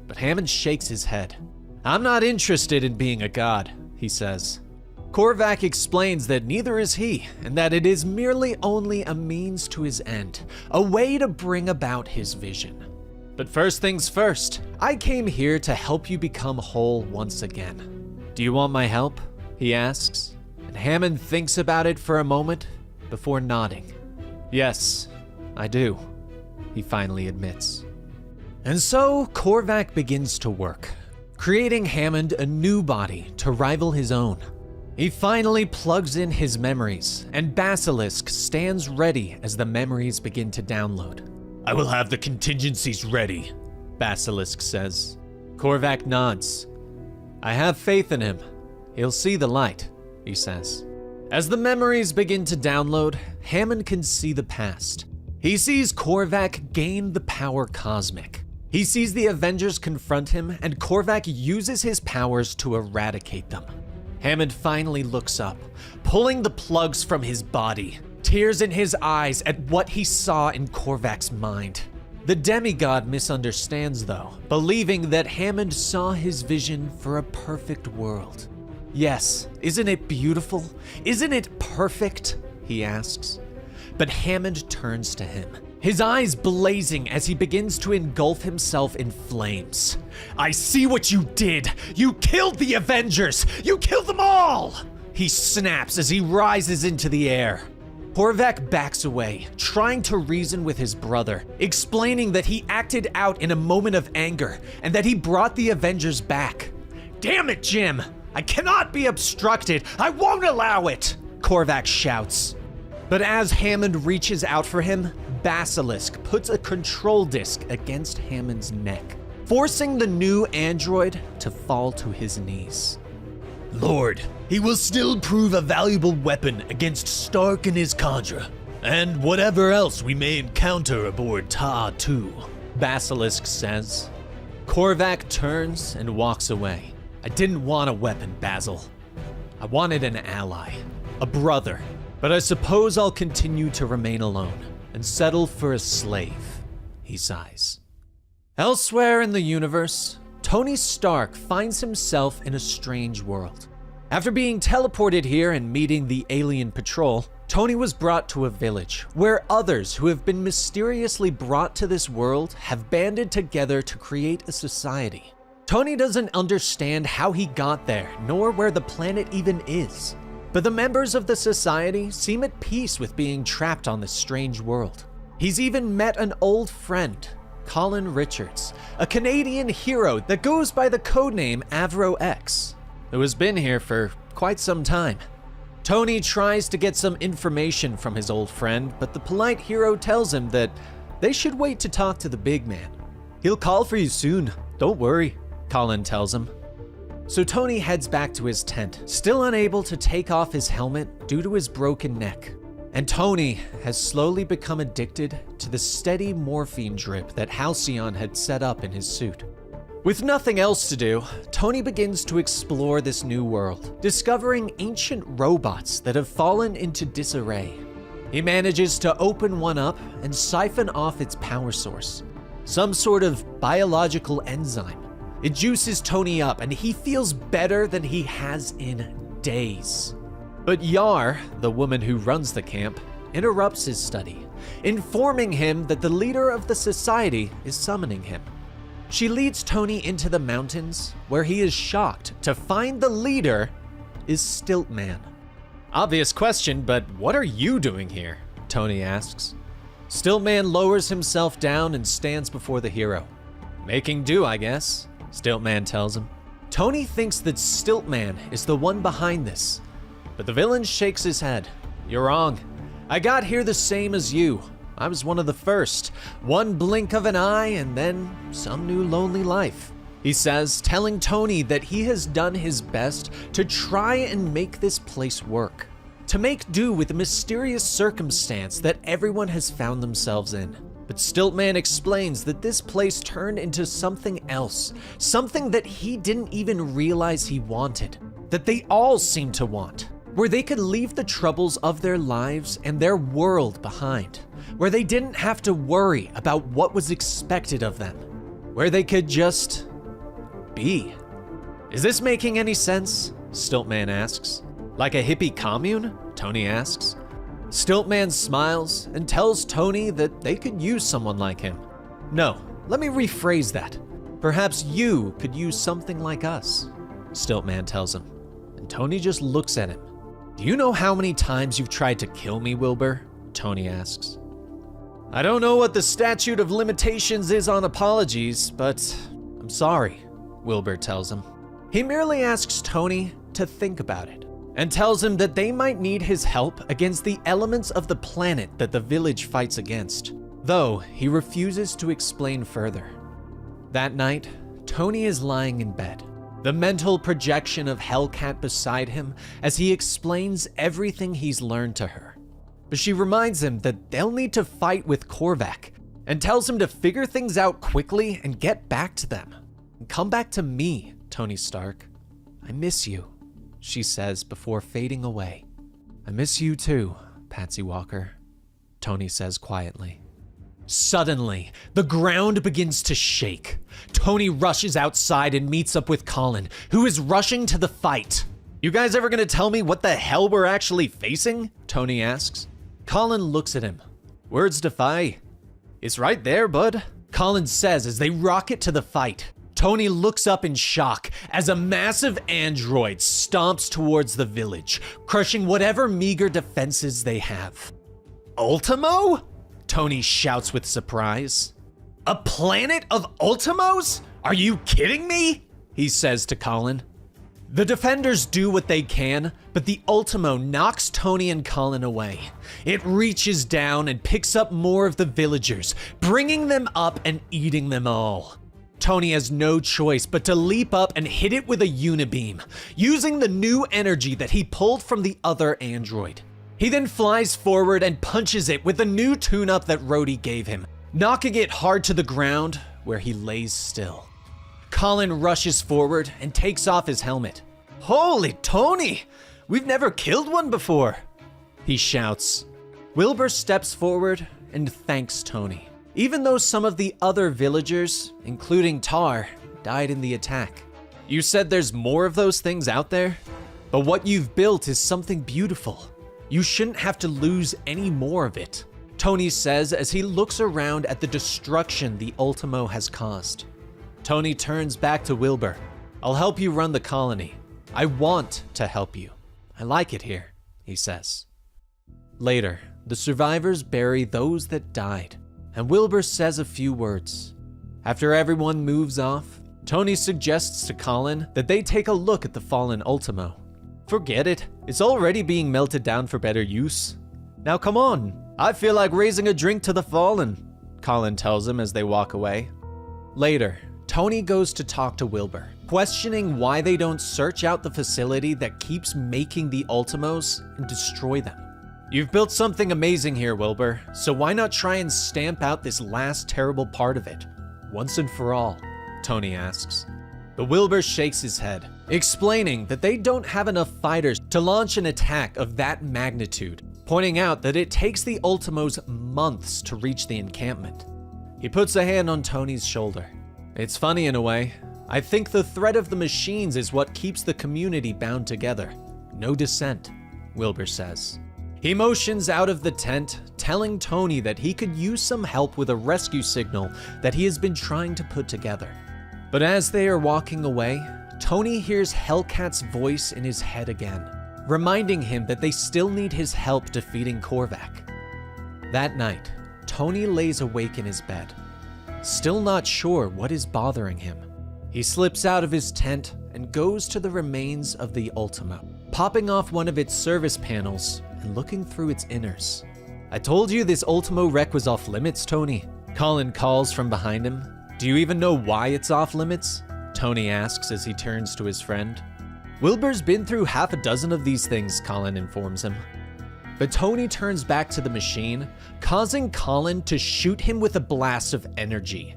But Hammond shakes his head. "I'm not interested in being a god," he says. Korvac explains that neither is he, and that it is merely only a means to his end, a way to bring about his vision. "But first things first, I came here to help you become whole once again. Do you want my help?" he asks, and Hammond thinks about it for a moment before nodding. "Yes, I do," he finally admits. And so Korvac begins to work, creating Hammond a new body to rival his own. He finally plugs in his memories, and Basilisk stands ready as the memories begin to download. "I will have the contingencies ready," Basilisk says. Korvac nods. "I have faith in him. He'll see the light," he says. As the memories begin to download, Hammond can see the past. He sees Korvac gain the power cosmic. He sees the Avengers confront him, and Korvac uses his powers to eradicate them. Hammond finally looks up, pulling the plugs from his body, tears in his eyes at what he saw in Korvac's mind. The demigod misunderstands though, believing that Hammond saw his vision for a perfect world. "Yes, isn't it beautiful? Isn't it perfect?" he asks. But Hammond turns to him, his eyes blazing as he begins to engulf himself in flames. "I see what you did! You killed the Avengers! You killed them all!" he snaps as he rises into the air. Korvac backs away, trying to reason with his brother, explaining that he acted out in a moment of anger and that he brought the Avengers back. "Damn it, Jim! I cannot be obstructed! I won't allow it!" Korvac shouts. But as Hammond reaches out for him, Basilisk puts a control disc against Hammond's neck, forcing the new android to fall to his knees. "Lord, he will still prove a valuable weapon against Stark and his Kandra, and whatever else we may encounter aboard Ta-2, Basilisk says. Korvac turns and walks away. "I didn't want a weapon, Basil. I wanted an ally, a brother. But I suppose I'll continue to remain alone and settle for a slave," he sighs. Elsewhere in the universe, Tony Stark finds himself in a strange world. After being teleported here and meeting the alien patrol, Tony was brought to a village where others who have been mysteriously brought to this world have banded together to create a society. Tony doesn't understand how he got there, nor where the planet even is. But the members of the society seem at peace with being trapped on this strange world. He's even met an old friend, Colin Richards, a Canadian hero that goes by the codename Avro X, who has been here for quite some time. Tony tries to get some information from his old friend, but the polite hero tells him that they should wait to talk to the big man. He'll call for you soon, don't worry, Colin tells him. So Tony heads back to his tent, still unable to take off his helmet due to his broken neck. And Tony has slowly become addicted to the steady morphine drip that Halcyon had set up in his suit. With nothing else to do, Tony begins to explore this new world, discovering ancient robots that have fallen into disarray. He manages to open one up and siphon off its power source, some sort of biological enzyme. It juices Tony up and he feels better than he has in days. But Yar, the woman who runs the camp, interrupts his study, informing him that the leader of the society is summoning him. She leads Tony into the mountains, where he is shocked to find the leader is Stiltman. Obvious question, but what are you doing here? Tony asks. Stiltman lowers himself down and stands before the hero. Making do, I guess, Stiltman tells him. Tony thinks that Stiltman is the one behind this, but the villain shakes his head. You're wrong. I got here the same as you. I was one of the first. One blink of an eye and then some new lonely life, he says, telling Tony that he has done his best to try and make this place work, to make do with the mysterious circumstance that everyone has found themselves in. But Stiltman explains that this place turned into something else, something that he didn't even realize he wanted, that they all seem to want, where they could leave the troubles of their lives and their world behind, where they didn't have to worry about what was expected of them, where they could just be. Is this making any sense? Stiltman asks. Like a hippie commune? Tony asks. Stiltman smiles and tells Tony that they could use someone like him. No, let me rephrase that. Perhaps you could use something like us, Stiltman tells him. And Tony just looks at him. Do you know how many times you've tried to kill me, Wilbur? Tony asks. I don't know what the statute of limitations is on apologies, but I'm sorry, Wilbur tells him. He merely asks Tony to think about it, and tells him that they might need his help against the elements of the planet that the village fights against, though he refuses to explain further. That night, Tony is lying in bed, the mental projection of Hellcat beside him as he explains everything he's learned to her. But she reminds him that they'll need to fight with Korvac, and tells him to figure things out quickly and get back to them. Come back to me, Tony Stark. I miss you, she says before fading away. I miss you too, Patsy Walker, Tony says quietly. Suddenly, the ground begins to shake. Tony rushes outside and meets up with Colin, who is rushing to the fight. You guys ever gonna tell me what the hell we're actually facing? Tony asks. Colin looks at him. Words defy. It's right there, bud, Colin says as they rocket to the fight. Tony looks up in shock as a massive android stomps towards the village, crushing whatever meager defenses they have. Ultimo? Tony shouts with surprise. A planet of Ultimos? Are you kidding me? He says to Colin. The defenders do what they can, but the Ultimo knocks Tony and Colin away. It reaches down and picks up more of the villagers, bringing them up and eating them all. Tony has no choice but to leap up and hit it with a unibeam, using the new energy that he pulled from the other android. He then flies forward and punches it with a new tune-up that Rhodey gave him, knocking it hard to the ground where he lays still. Colin rushes forward and takes off his helmet. Holy Tony! We've never killed one before, he shouts. Wilbur steps forward and thanks Tony, even though some of the other villagers, including Tar, died in the attack. You said there's more of those things out there? But what you've built is something beautiful. You shouldn't have to lose any more of it, Tony says as he looks around at the destruction the Ultimo has caused. Tony turns back to Wilbur. I'll help you run the colony. I want to help you. I like it here, he says. Later, the survivors bury those that died, and Wilbur says a few words. After everyone moves off, Tony suggests to Colin that they take a look at the fallen Ultimo. Forget it, it's already being melted down for better use. Now come on, I feel like raising a drink to the fallen, Colin tells him as they walk away. Later, Tony goes to talk to Wilbur, questioning why they don't search out the facility that keeps making the Ultimos and destroy them. You've built something amazing here, Wilbur, so why not try and stamp out this last terrible part of it, once and for all, Tony asks. But Wilbur shakes his head, explaining that they don't have enough fighters to launch an attack of that magnitude, pointing out that it takes the Ultimos months to reach the encampment. He puts a hand on Tony's shoulder. It's funny in a way. I think the threat of the machines is what keeps the community bound together. No dissent, Wilbur says. He motions out of the tent, telling Tony that he could use some help with a rescue signal that he has been trying to put together. But as they are walking away, Tony hears Hellcat's voice in his head again, reminding him that they still need his help defeating Korvac. That night, Tony lays awake in his bed, still not sure what is bothering him. He slips out of his tent and goes to the remains of the Ultimo, popping off one of its service panels and looking through its inners. I told you this Ultimo wreck was off limits, Tony, Colin calls from behind him. Do you even know why it's off limits? Tony asks as he turns to his friend. Wilbur's been through half a dozen of these things, Colin informs him. But Tony turns back to the machine, causing Colin to shoot him with a blast of energy.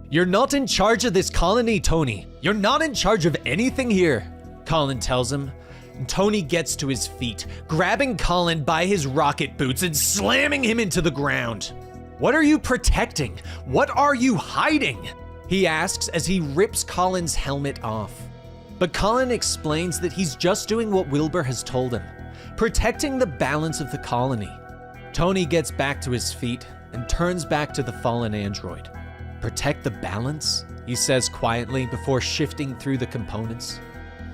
You're not in charge of this colony, Tony. You're not in charge of anything here, Colin tells him. And Tony gets to his feet, grabbing Colin by his rocket boots and slamming him into the ground. What are you protecting? What are you hiding? He asks as he rips Colin's helmet off. But Colin explains that he's just doing what Wilbur has told him, protecting the balance of the colony. Tony gets back to his feet and turns back to the fallen android. Protect the balance? He says quietly before shifting through the components.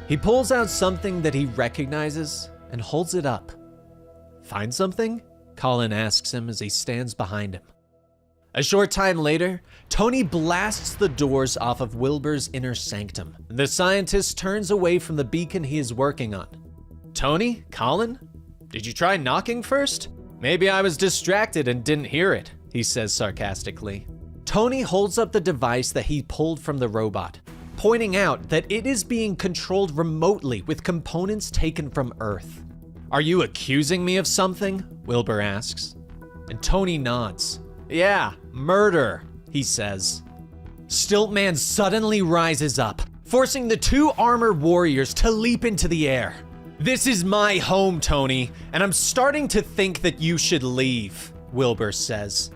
He pulls out something that he recognizes and holds it up. Find something? Colin asks him as he stands behind him. A short time later, Tony blasts the doors off of Wilbur's inner sanctum. The scientist turns away from the beacon he is working on. Tony? Colin? Did you try knocking first? Maybe I was distracted and didn't hear it, he says sarcastically. Tony holds up the device that he pulled from the robot, pointing out that it is being controlled remotely with components taken from Earth. Are you accusing me of something? Wilbur asks. And Tony nods. Yeah, murder, he says. Stiltman suddenly rises up, forcing the two armored warriors to leap into the air. This is my home, Tony, and I'm starting to think that you should leave, Wilbur says.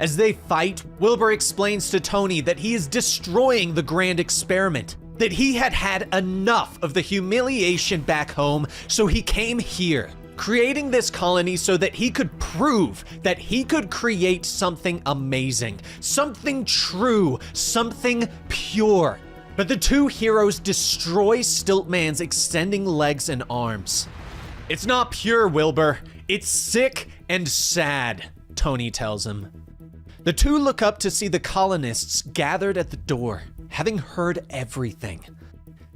As they fight, Wilbur explains to Tony that he is destroying the grand experiment, that he had had enough of the humiliation back home, so he came here, creating this colony so that he could prove that he could create something amazing, something true, something pure. But the two heroes destroy Stiltman's extending legs and arms. It's not pure, Wilbur. It's sick and sad, Tony tells him. The two look up to see the colonists gathered at the door, having heard everything.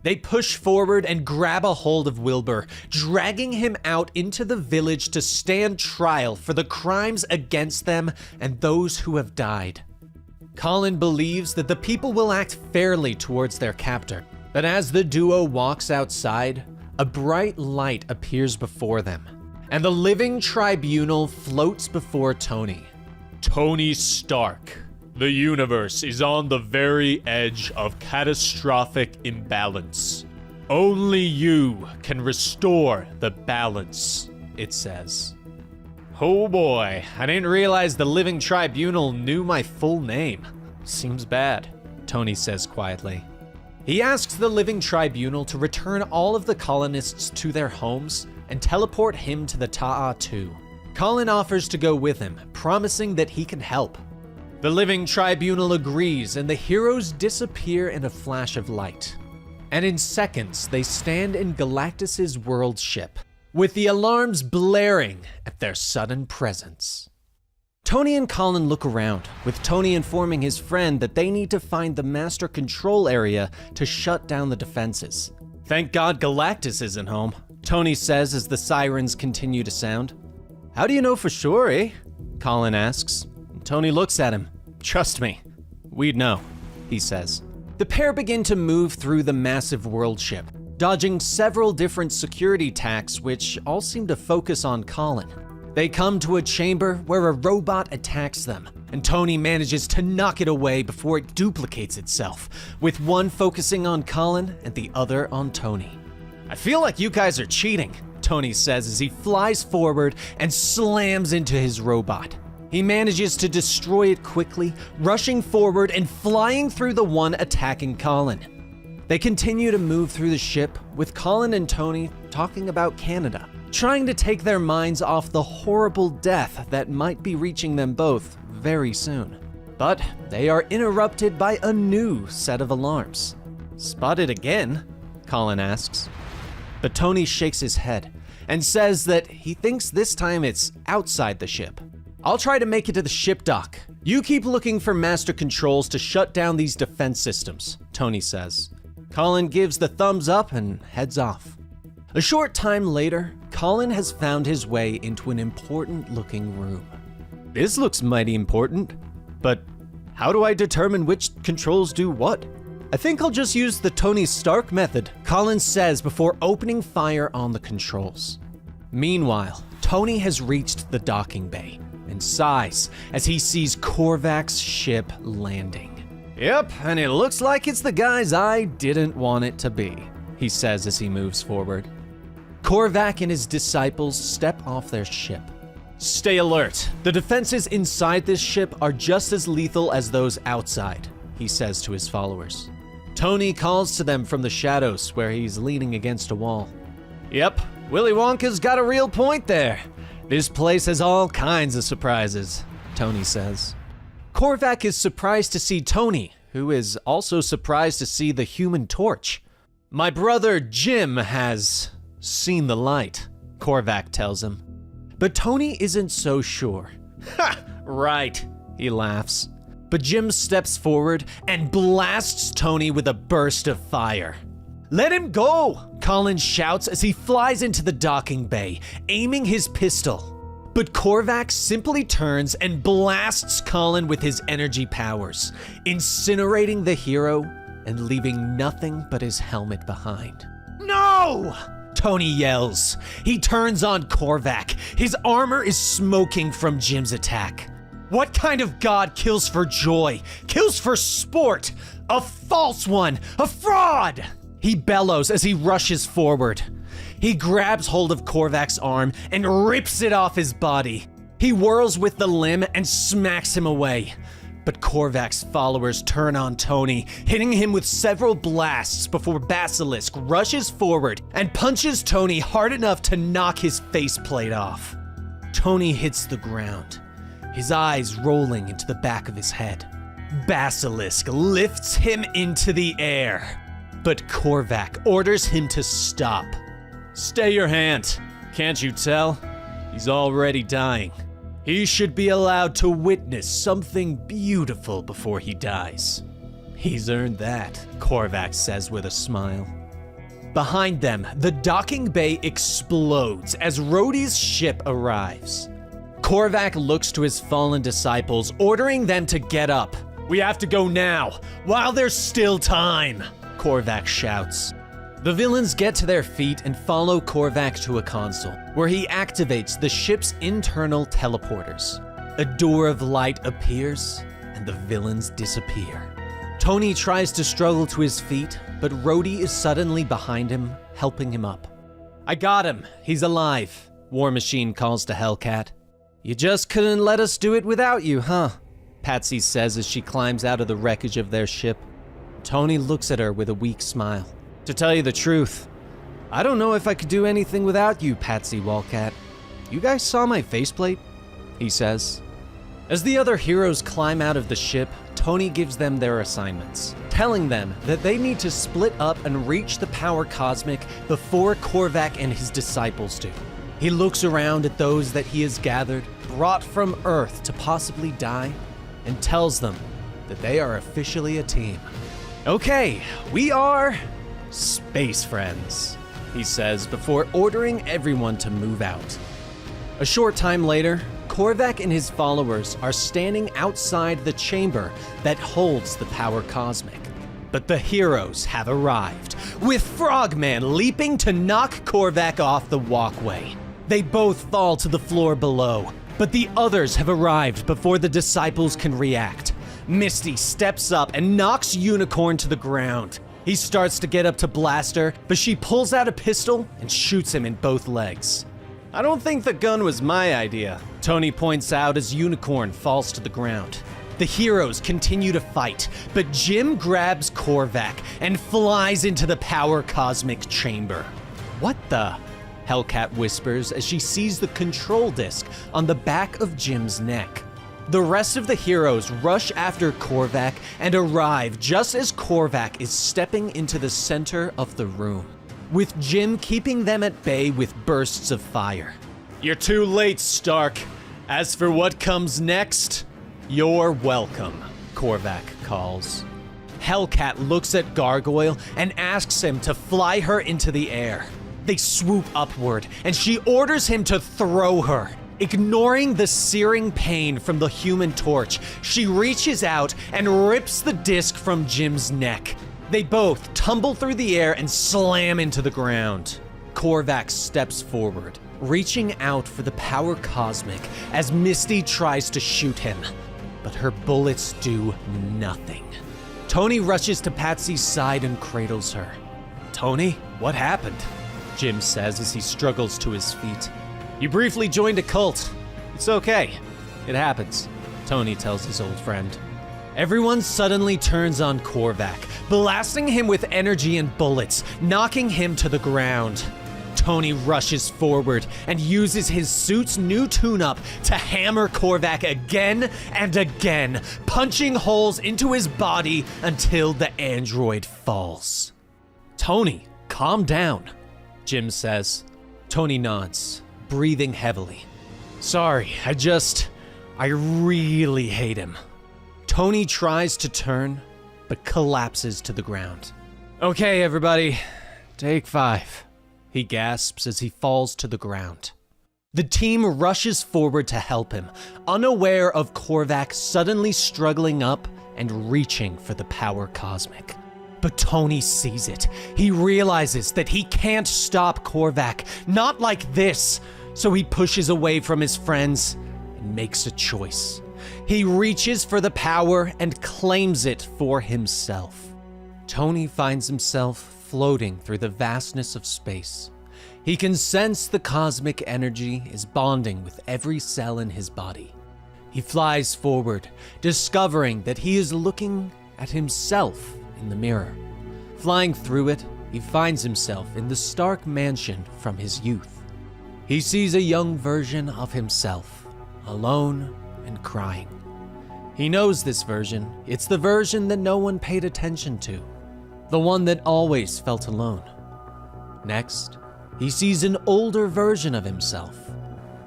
They push forward and grab a hold of Wilbur, dragging him out into the village to stand trial for the crimes against them and those who have died. Colin believes that the people will act fairly towards their captor, but as the duo walks outside, a bright light appears before them, and the living tribunal floats before Tony. Tony Stark. The universe is on the very edge of catastrophic imbalance. Only you can restore the balance, it says. Oh boy, I didn't realize the Living Tribunal knew my full name. Seems bad, Tony says quietly. He asks the Living Tribunal to return all of the colonists to their homes and teleport him to the Ta'a-2. Colin offers to go with him, promising that he can help. The Living Tribunal agrees, and the heroes disappear in a flash of light. And in seconds, they stand in Galactus's world ship, with the alarms blaring at their sudden presence. Tony and Colin look around, with Tony informing his friend that they need to find the master control area to shut down the defenses. Thank God Galactus isn't home, Tony says as the sirens continue to sound. How do you know for sure, eh? Colin asks. Tony looks at him. Trust me, we'd know, he says. The pair begin to move through the massive world ship, dodging several different security attacks which all seem to focus on Colin. They come to a chamber where a robot attacks them, and Tony manages to knock it away before it duplicates itself, with one focusing on Colin and the other on Tony. I feel like you guys are cheating, Tony says as he flies forward and slams into his robot. He manages to destroy it quickly, rushing forward and flying through the one attacking Colin. They continue to move through the ship, with Colin and Tony talking about Canada, trying to take their minds off the horrible death that might be reaching them both very soon. But they are interrupted by a new set of alarms. Spotted again? Colin asks. But Tony shakes his head and says that he thinks this time it's outside the ship. I'll try to make it to the ship dock. You keep looking for master controls to shut down these defense systems, Tony says. Colin gives the thumbs up and heads off. A short time later, Colin has found his way into an important-looking room. This looks mighty important, but how do I determine which controls do what? I think I'll just use the Tony Stark method, Colin says before opening fire on the controls. Meanwhile, Tony has reached the docking bay and sighs as he sees Korvac's ship landing. Yep, and it looks like it's the guys I didn't want it to be, he says as he moves forward. Korvac and his disciples step off their ship. Stay alert. The defenses inside this ship are just as lethal as those outside, he says to his followers. Tony calls to them from the shadows where he's leaning against a wall. Yep, Willy Wonka's got a real point there. This place has all kinds of surprises, Tony says. Korvac is surprised to see Tony, who is also surprised to see the Human Torch. My brother Jim has seen the light, Korvac tells him. But Tony isn't so sure. Ha! Right, he laughs. But Jim steps forward and blasts Tony with a burst of fire. Let him go, Colin shouts as he flies into the docking bay, aiming his pistol. But Korvac simply turns and blasts Colin with his energy powers, incinerating the hero and leaving nothing but his helmet behind. No! Tony yells. He turns on Korvac. His armor is smoking from Jim's attack. What kind of god kills for joy, kills for sport? A false one, a fraud! He bellows as he rushes forward. He grabs hold of Korvac's arm and rips it off his body. He whirls with the limb and smacks him away. But Korvac's followers turn on Tony, hitting him with several blasts before Basilisk rushes forward and punches Tony hard enough to knock his faceplate off. Tony hits the ground, his eyes rolling into the back of his head. Basilisk lifts him into the air, but Korvac orders him to stop. Stay your hand. Can't you tell? He's already dying. He should be allowed to witness something beautiful before he dies. He's earned that, Korvac says with a smile. Behind them, the docking bay explodes as Rhodey's ship arrives. Korvac looks to his fallen disciples, ordering them to get up. We have to go now, while there's still time, Korvac shouts. The villains get to their feet and follow Korvac to a console, where he activates the ship's internal teleporters. A door of light appears, and the villains disappear. Tony tries to struggle to his feet, but Rhodey is suddenly behind him, helping him up. I got him. He's alive, War Machine calls to Hellcat. You just couldn't let us do it without you, huh? Patsy says as she climbs out of the wreckage of their ship. Tony looks at her with a weak smile. To tell you the truth, I don't know if I could do anything without you, Patsy Wildcat. You guys saw my faceplate? He says. As the other heroes climb out of the ship, Tony gives them their assignments, telling them that they need to split up and reach the power cosmic before Korvac and his disciples do. He looks around at those that he has gathered, brought from Earth to possibly die and tells them that they are officially a team. Okay, we are space friends, he says before ordering everyone to move out. A short time later, Korvac and his followers are standing outside the chamber that holds the power cosmic. But the heroes have arrived, with Frogman leaping to knock Korvac off the walkway. They both fall to the floor below, but the others have arrived before the disciples can react. Misty steps up and knocks Unicorn to the ground. He starts to get up to blast her, but she pulls out a pistol and shoots him in both legs. I don't think the gun was my idea, Tony points out as Unicorn falls to the ground. The heroes continue to fight, but Jim grabs Korvac and flies into the power cosmic chamber. What the? Hellcat whispers as she sees the control disc on the back of Jim's neck. The rest of the heroes rush after Korvac and arrive just as Korvac is stepping into the center of the room, with Jim keeping them at bay with bursts of fire. You're too late, Stark. As for what comes next, you're welcome, Korvac calls. Hellcat looks at Gargoyle and asks him to fly her into the air. They swoop upward, and she orders him to throw her. Ignoring the searing pain from the Human Torch, she reaches out and rips the disc from Jim's neck. They both tumble through the air and slam into the ground. Korvac steps forward, reaching out for the power cosmic as Misty tries to shoot him, but her bullets do nothing. Tony rushes to Patsy's side and cradles her. Tony, what happened? Jim says as he struggles to his feet. You briefly joined a cult. It's okay. It happens, Tony tells his old friend. Everyone suddenly turns on Korvac, blasting him with energy and bullets, knocking him to the ground. Tony rushes forward and uses his suit's new tune-up to hammer Korvac again and again, punching holes into his body until the android falls. Tony, calm down, Jim says. Tony nods, breathing heavily. Sorry, I really hate him. Tony tries to turn, but collapses to the ground. Okay, everybody, take 5. He gasps as he falls to the ground. The team rushes forward to help him, unaware of Korvac suddenly struggling up and reaching for the power cosmic. But Tony sees it. He realizes that he can't stop Korvac, not like this, so he pushes away from his friends and makes a choice. He reaches for the power and claims it for himself. Tony finds himself floating through the vastness of space. He can sense the cosmic energy is bonding with every cell in his body. He flies forward, discovering that he is looking at himself in the mirror. Flying through it, he finds himself in the Stark mansion from his youth. He sees a young version of himself, alone and crying. He knows this version. It's the version that no one paid attention to, the one that always felt alone. Next, he sees an older version of himself,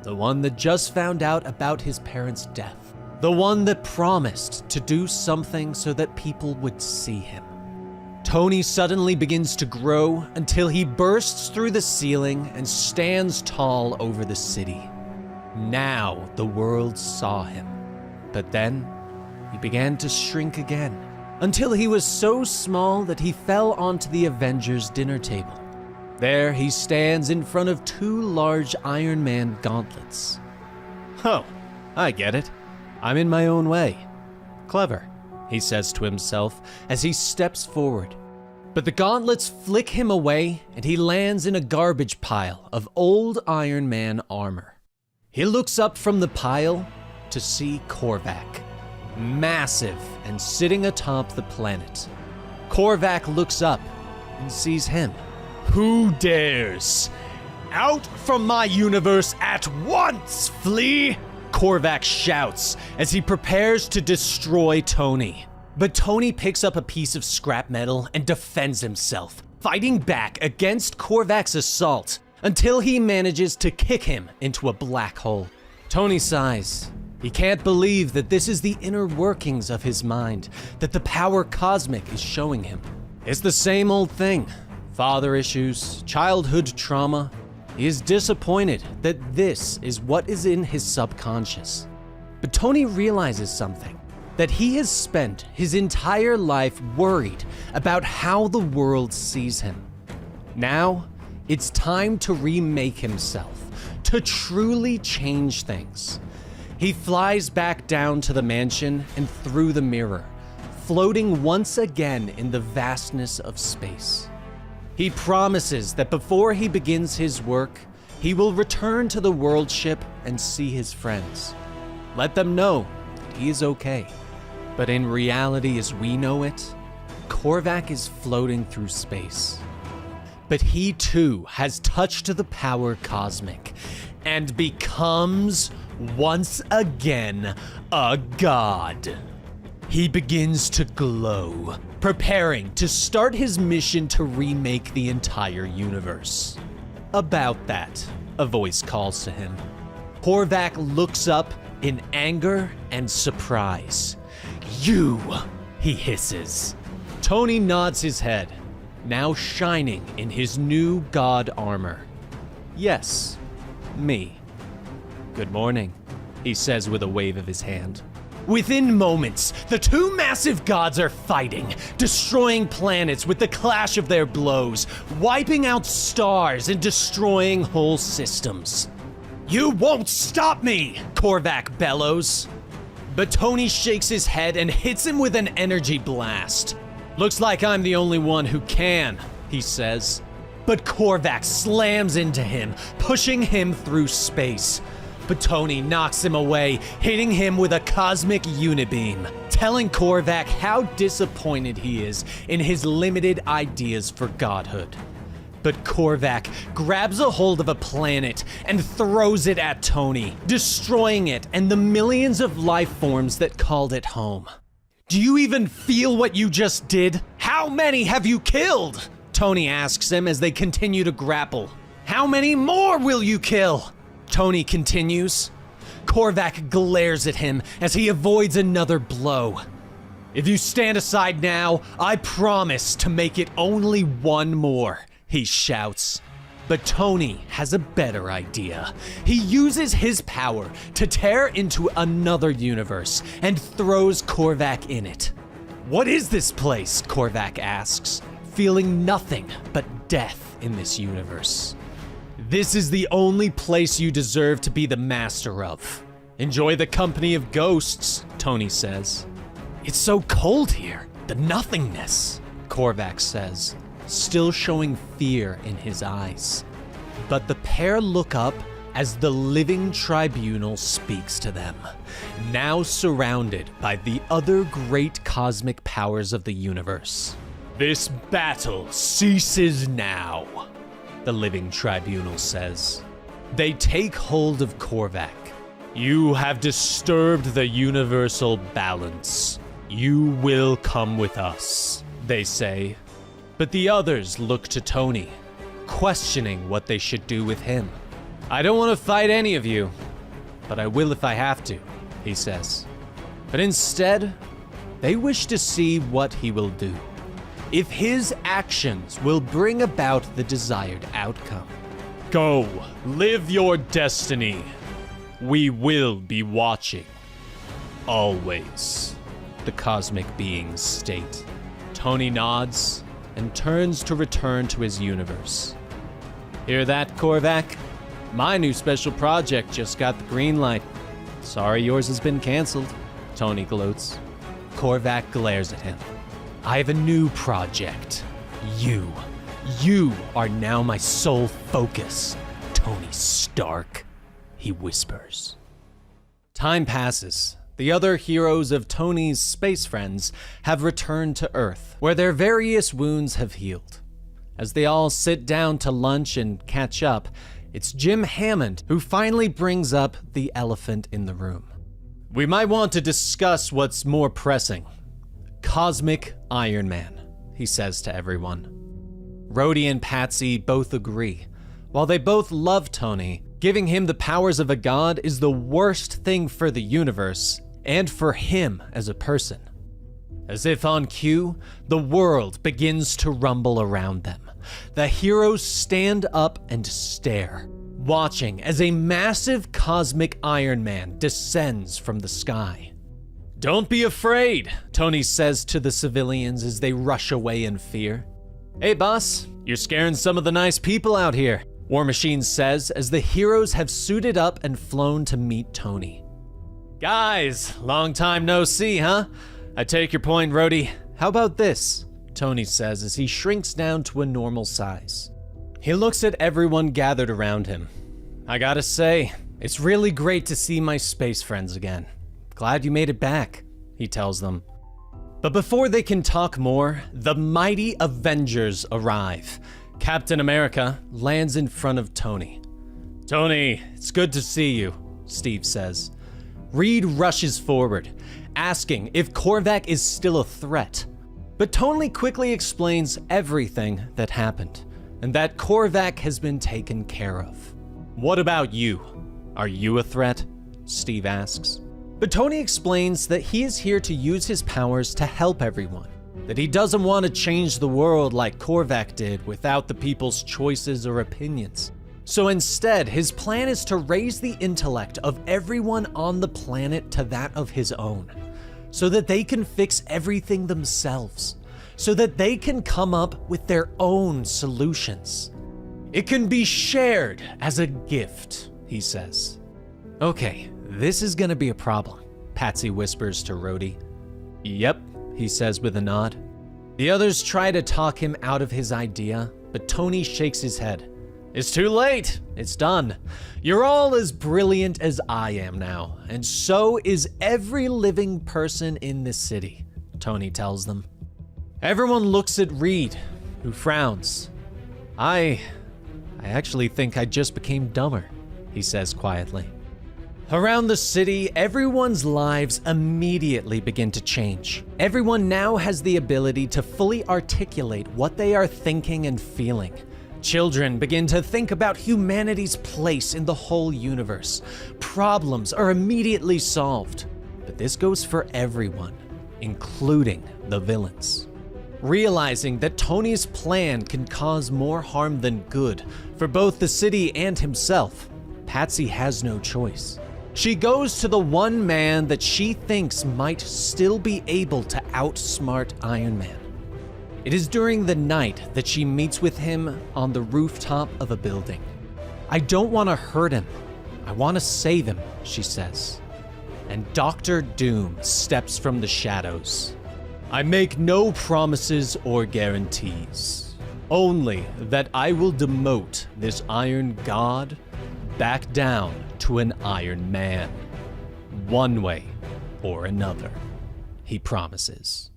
the one that just found out about his parents' death, the one that promised to do something so that people would see him. Tony suddenly begins to grow until he bursts through the ceiling and stands tall over the city. Now the world saw him, but then he began to shrink again, until he was so small that he fell onto the Avengers' dinner table. There he stands in front of 2 large Iron Man gauntlets. Oh, I get it. I'm in my own way. Clever, he says to himself as he steps forward. But the gauntlets flick him away and he lands in a garbage pile of old Iron Man armor. He looks up from the pile to see Korvac, massive and sitting atop the planet. Korvac looks up and sees him. Who dares? Out from my universe at once, flea! Korvac shouts as he prepares to destroy Tony. But Tony picks up a piece of scrap metal and defends himself, fighting back against Korvac's assault until he manages to kick him into a black hole. Tony sighs. He can't believe that this is the inner workings of his mind that the power cosmic is showing him. It's the same old thing. Father issues, childhood trauma. He is disappointed that this is what is in his subconscious. But Tony realizes something, that he has spent his entire life worried about how the world sees him. Now, it's time to remake himself, to truly change things. He flies back down to the mansion and through the mirror, floating once again in the vastness of space. He promises that before he begins his work, he will return to the world ship and see his friends. Let them know that he is okay. But in reality as we know it, Korvac is floating through space. But he too has touched the power cosmic and becomes once again a god. He begins to glow, preparing to start his mission to remake the entire universe. About that, a voice calls to him. Korvac looks up in anger and surprise. "You," he hisses. Tony nods his head, now shining in his new god armor. "Yes, me." "Good morning," he says with a wave of his hand. Within moments, the two massive gods are fighting, destroying planets with the clash of their blows, wiping out stars and destroying whole systems. "You won't stop me!" Korvac bellows. But Tony shakes his head and hits him with an energy blast. "Looks like I'm the only one who can," he says. But Korvac slams into him, pushing him through space. But Tony knocks him away, hitting him with a cosmic unibeam, telling Korvac how disappointed he is in his limited ideas for godhood. But Korvac grabs a hold of a planet and throws it at Tony, destroying it and the millions of life forms that called it home. "Do you even feel what you just did? How many have you killed?" Tony asks him as they continue to grapple. "How many more will you kill?" Tony continues. Korvac glares at him as he avoids another blow. "If you stand aside now, I promise to make it only one more," he shouts. But Tony has a better idea. He uses his power to tear into another universe and throws Korvac in it. "What is this place?" Korvac asks, feeling nothing but death in this universe. "This is the only place you deserve to be the master of. Enjoy the company of ghosts," Tony says. "It's so cold here, the nothingness," Korvac says, still showing fear in his eyes. But the pair look up as the living tribunal speaks to them, now surrounded by the other great cosmic powers of the universe. "This battle ceases now," the living tribunal says. They take hold of Korvac. "You have disturbed the universal balance. You will come with us," they say. But the others look to Tony, questioning what they should do with him. "I don't want to fight any of you, but I will if I have to," he says. But instead, they wish to see what he will do, if his actions will bring about the desired outcome. "Go, live your destiny. We will be watching. Always," the cosmic beings state. Tony nods and turns to return to his universe. "Hear that, Korvac? My new special project just got the green light. Sorry yours has been canceled," Tony gloats. Korvac glares at him. "I have a new project. You are now my sole focus, Tony Stark," he whispers. Time passes. The other heroes of Tony's space friends have returned to Earth, where their various wounds have healed. As they all sit down to lunch and catch up, it's Jim Hammond who finally brings up the elephant in the room. "We might want to discuss what's more pressing. Cosmic Iron Man," he says to everyone. Rhodey and Patsy both agree. While they both love Tony, Giving him the powers of a god is the worst thing for the universe and for him as a person. As if on cue, the world begins to rumble around them. The heroes stand up and stare, watching as a massive cosmic Iron Man descends from the sky. "Don't be afraid," Tony says to the civilians as they rush away in fear. "Hey boss, you're scaring some of the nice people out here," War Machine says as the heroes have suited up and flown to meet Tony. "Guys, long time no see, huh? I take your point, Rhodey. How about this?" Tony says as he shrinks down to a normal size. He looks at everyone gathered around him. "I gotta say, it's really great to see my space friends again. Glad you made it back," he tells them. But before they can talk more, the mighty Avengers arrive. Captain America lands in front of Tony. "Tony, it's good to see you," Steve says. Reed rushes forward, asking if Korvac is still a threat. But Tony quickly explains everything that happened, and that Korvac has been taken care of. "What about you? Are you a threat?" Steve asks. But Tony explains that he is here to use his powers to help everyone, that he doesn't want to change the world like Korvac did without the people's choices or opinions. So instead, his plan is to raise the intellect of everyone on the planet to that of his own, so that they can fix everything themselves, so that they can come up with their own solutions. "It can be shared as a gift," he says. "Okay, this is gonna be a problem," Patsy whispers to Rhodey. "Yep," he says with a nod. The others try to talk him out of his idea, but Tony shakes his head. "It's too late. It's done. You're all as brilliant as I am now, and so is every living person in this city," Tony tells them. Everyone looks at Reed, who frowns. I actually think I just became dumber," he says quietly. Around the city, everyone's lives immediately begin to change. Everyone now has the ability to fully articulate what they are thinking and feeling. Children begin to think about humanity's place in the whole universe. Problems are immediately solved. But this goes for everyone, including the villains. Realizing that Tony's plan can cause more harm than good for both the city and himself, Patsy has no choice. She goes to the one man that she thinks might still be able to outsmart Iron Man. It is during the night that she meets with him on the rooftop of a building. "I don't want to hurt him. I want to save him," she says. And Dr. Doom steps from the shadows. "I make no promises or guarantees, only that I will demote this Iron God back down to an Iron Man, one way or another," he promises.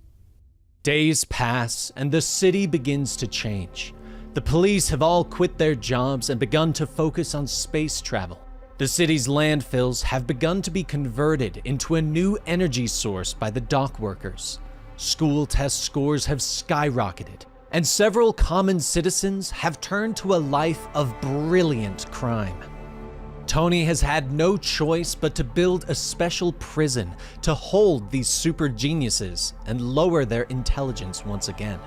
Days pass, and the city begins to change. The police have all quit their jobs and begun to focus on space travel. The city's landfills have begun to be converted into a new energy source by the dock workers. School test scores have skyrocketed, and several common citizens have turned to a life of brilliant crime. Tony has had no choice but to build a special prison to hold these super geniuses and lower their intelligence once again.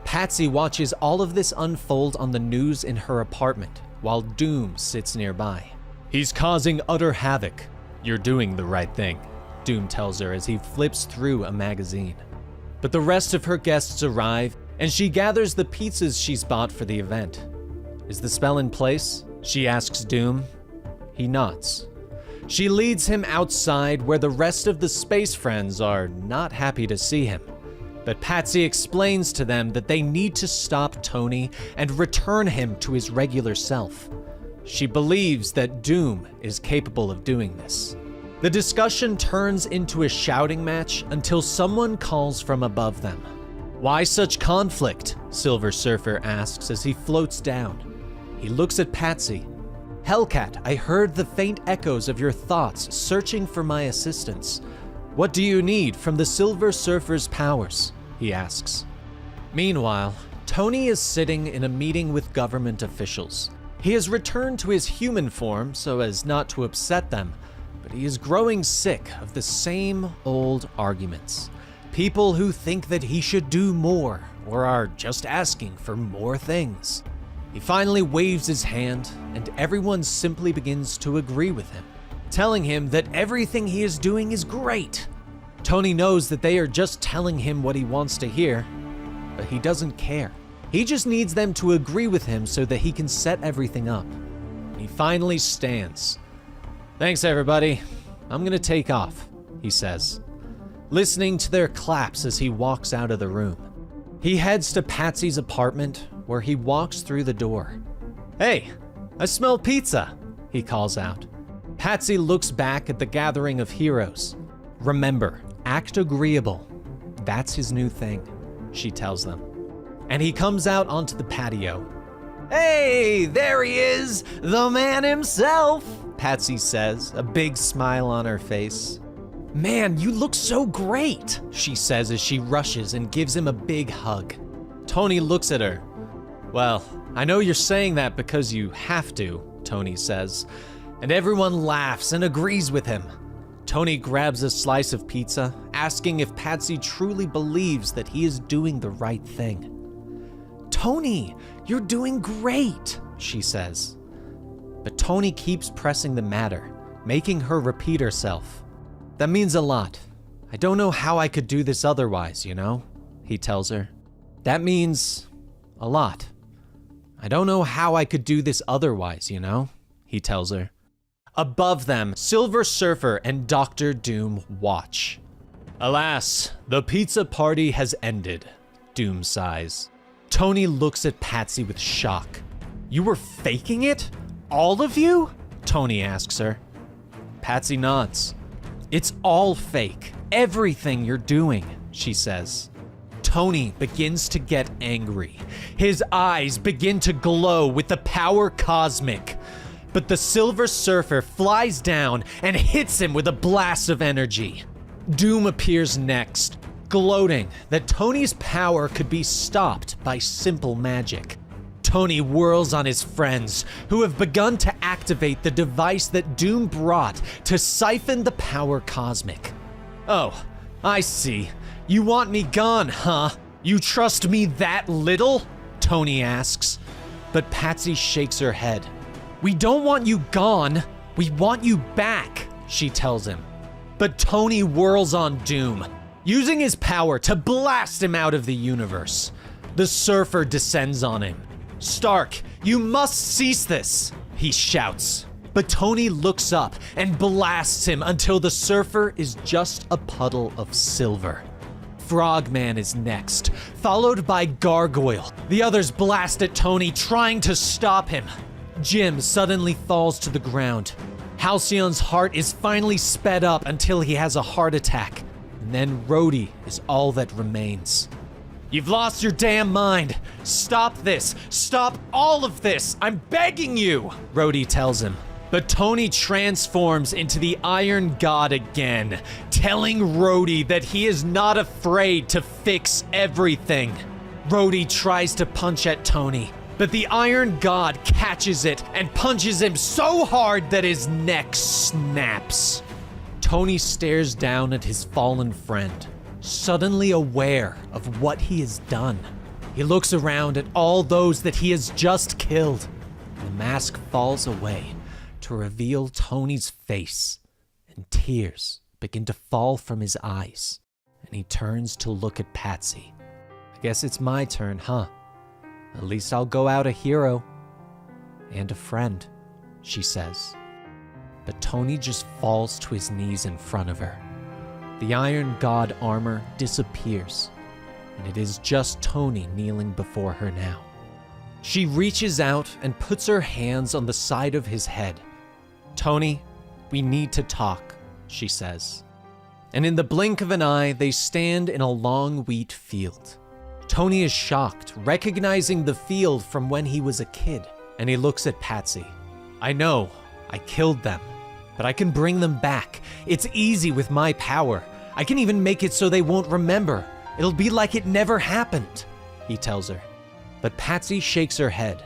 Patsy watches all of this unfold on the news in her apartment, while Doom sits nearby. "He's causing utter havoc. You're doing the right thing," Doom tells her as he flips through a magazine. But the rest of her guests arrive, and she gathers the pizzas she's bought for the event. "Is the spell in place?" she asks Doom. He nods. She leads him outside where the rest of the space friends are not happy to see him. But Patsy explains to them that they need to stop Tony and return him to his regular self. She believes that Doom is capable of doing this. The discussion turns into a shouting match until someone calls from above them. "Why such conflict?" Silver Surfer asks as he floats down. He looks at Patsy. "Hellcat, I heard the faint echoes of your thoughts searching for my assistance. What do you need from the Silver Surfer's powers?" he asks. Meanwhile, Tony is sitting in a meeting with government officials. He has returned to his human form so as not to upset them, but he is growing sick of the same old arguments. People who think that he should do more or are just asking for more things. He finally waves his hand, and everyone simply begins to agree with him, telling him that everything he is doing is great. Tony knows that they are just telling him what he wants to hear, but he doesn't care. He just needs them to agree with him so that he can set everything up. He finally stands. "Thanks, everybody. I'm gonna take off," he says, listening to their claps as he walks out of the room. He heads to Patsy's apartment, where he walks through the door. "Hey, I smell pizza," he calls out. Patsy looks back at the gathering of heroes. "Remember, act agreeable. That's his new thing," she tells them. And he comes out onto the patio. "Hey, there he is, the man himself," Patsy says, a big smile on her face. "Man, you look so great," she says as she rushes and gives him a big hug. Tony looks at her. "Well, I know you're saying that because you have to," Tony says, and everyone laughs and agrees with him. Tony grabs a slice of pizza, asking if Patsy truly believes that he is doing the right thing. "Tony, you're doing great," she says. But Tony keeps pressing the matter, making her repeat herself. "That means a lot. I don't know how I could do this otherwise, you know?" he tells her. "That means a lot. I don't know how I could do this otherwise, you know?" he tells her. Above them, Silver Surfer and Dr. Doom watch. "Alas, the pizza party has ended," Doom sighs. Tony looks at Patsy with shock. "You were faking it? All of you?" Tony asks her. Patsy nods. "It's all fake. Everything you're doing," she says. Tony begins to get angry. His eyes begin to glow with the power cosmic. But the Silver Surfer flies down and hits him with a blast of energy. Doom appears next, gloating that Tony's power could be stopped by simple magic. Tony whirls on his friends, who have begun to activate the device that Doom brought to siphon the power cosmic. "Oh, I see. You want me gone, huh? You trust me that little?" Tony asks. But Patsy shakes her head. "We don't want you gone. We want you back," she tells him. But Tony whirls on Doom, using his power to blast him out of the universe. The Surfer descends on him. "Stark, you must cease this," he shouts. But Tony looks up and blasts him until the Surfer is just a puddle of silver. Frogman is next, followed by Gargoyle. The others blast at Tony, trying to stop him. Jim suddenly falls to the ground. Halcyon's heart is finally sped up until he has a heart attack. And then Rhodey is all that remains. "You've lost your damn mind. Stop this. Stop all of this. I'm begging you," Rhodey tells him. But Tony transforms into the Iron God again, telling Rhodey that he is not afraid to fix everything. Rhodey tries to punch at Tony, but the Iron God catches it and punches him so hard that his neck snaps. Tony stares down at his fallen friend, suddenly aware of what he has done. He looks around at all those that he has just killed. The mask falls away to reveal Tony's face, and tears begin to fall from his eyes, and he turns to look at Patsy. "I guess it's my turn, huh? At least I'll go out a hero and a friend," she says. But Tony just falls to his knees in front of her. The Iron God armor disappears, and it is just Tony kneeling before her now. She reaches out and puts her hands on the side of his head. "Tony, we need to talk," she says. And in the blink of an eye, they stand in a long wheat field. Tony is shocked, recognizing the field from when he was a kid, and he looks at Patsy. "I know, I killed them, but I can bring them back. It's easy with my power. I can even make it so they won't remember. It'll be like it never happened," he tells her. But Patsy shakes her head.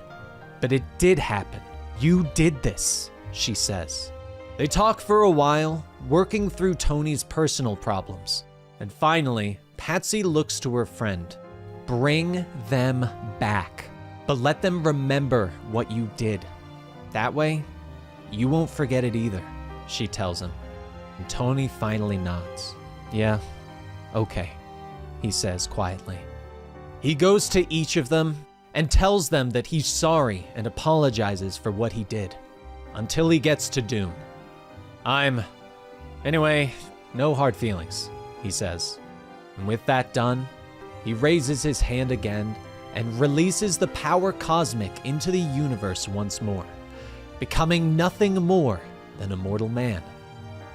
But it did happen. You did this, she says. They talk for a while, working through Tony's personal problems. And finally, Patsy looks to her friend. Bring them back, but let them remember what you did. That way, you won't forget it either, she tells him. And Tony finally nods. Yeah, okay, he says quietly. He goes to each of them and tells them that he's sorry and apologizes for what he did, until he gets to Doom. Anyway, no hard feelings, he says. And with that done, he raises his hand again and releases the power cosmic into the universe once more, becoming nothing more than a mortal man.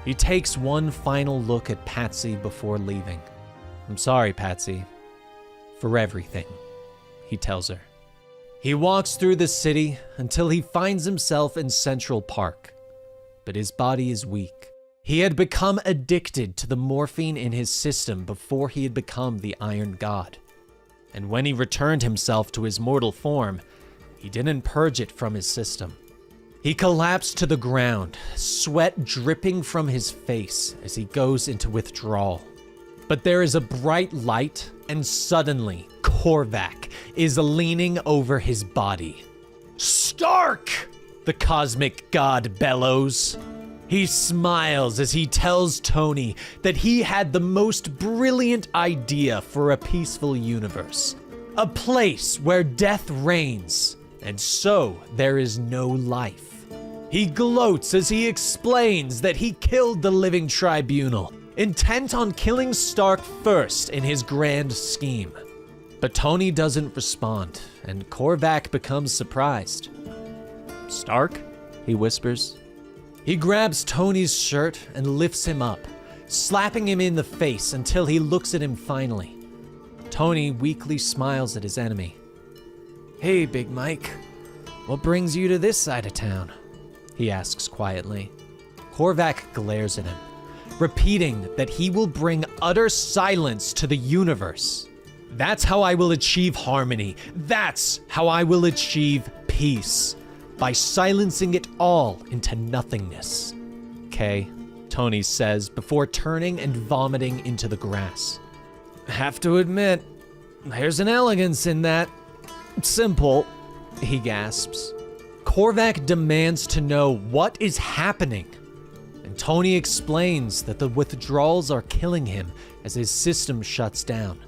He takes one final look at Patsy before leaving. I'm sorry, Patsy, for everything, he tells her. He walks through the city until he finds himself in Central Park, but his body is weak. He had become addicted to the morphine in his system before he had become the Iron God. And when he returned himself to his mortal form, he didn't purge it from his system. He collapsed to the ground, sweat dripping from his face as he goes into withdrawal. But there is a bright light, and suddenly, Korvac is leaning over his body. Stark! The cosmic god bellows. He smiles as he tells Tony that he had the most brilliant idea for a peaceful universe. A place where death reigns, and so there is no life. He gloats as he explains that he killed the Living Tribunal, intent on killing Stark first in his grand scheme. But Tony doesn't respond, and Korvac becomes surprised. Stark? He whispers. He grabs Tony's shirt and lifts him up, slapping him in the face until he looks at him finally. Tony weakly smiles at his enemy. Hey, Big Mike, what brings you to this side of town? He asks quietly. Korvac glares at him, repeating that he will bring utter silence to the universe. That's how I will achieve harmony. That's how I will achieve peace. By silencing it all into nothingness. Okay, Tony says before turning and vomiting into the grass. Have to admit, there's an elegance in that. Simple, he gasps. Korvac demands to know what is happening. And Tony explains that the withdrawals are killing him as his system shuts down.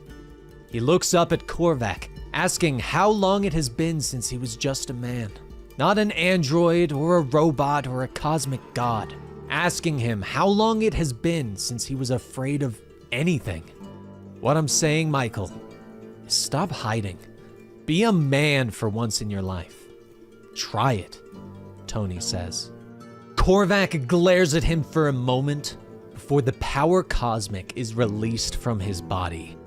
He looks up at Korvac, asking how long it has been since he was just a man. Not an android or a robot or a cosmic god. Asking him how long it has been since he was afraid of anything. What I'm saying, Michael, is stop hiding. Be a man for once in your life. Try it, Tony says. Korvac glares at him for a moment before the power cosmic is released from his body.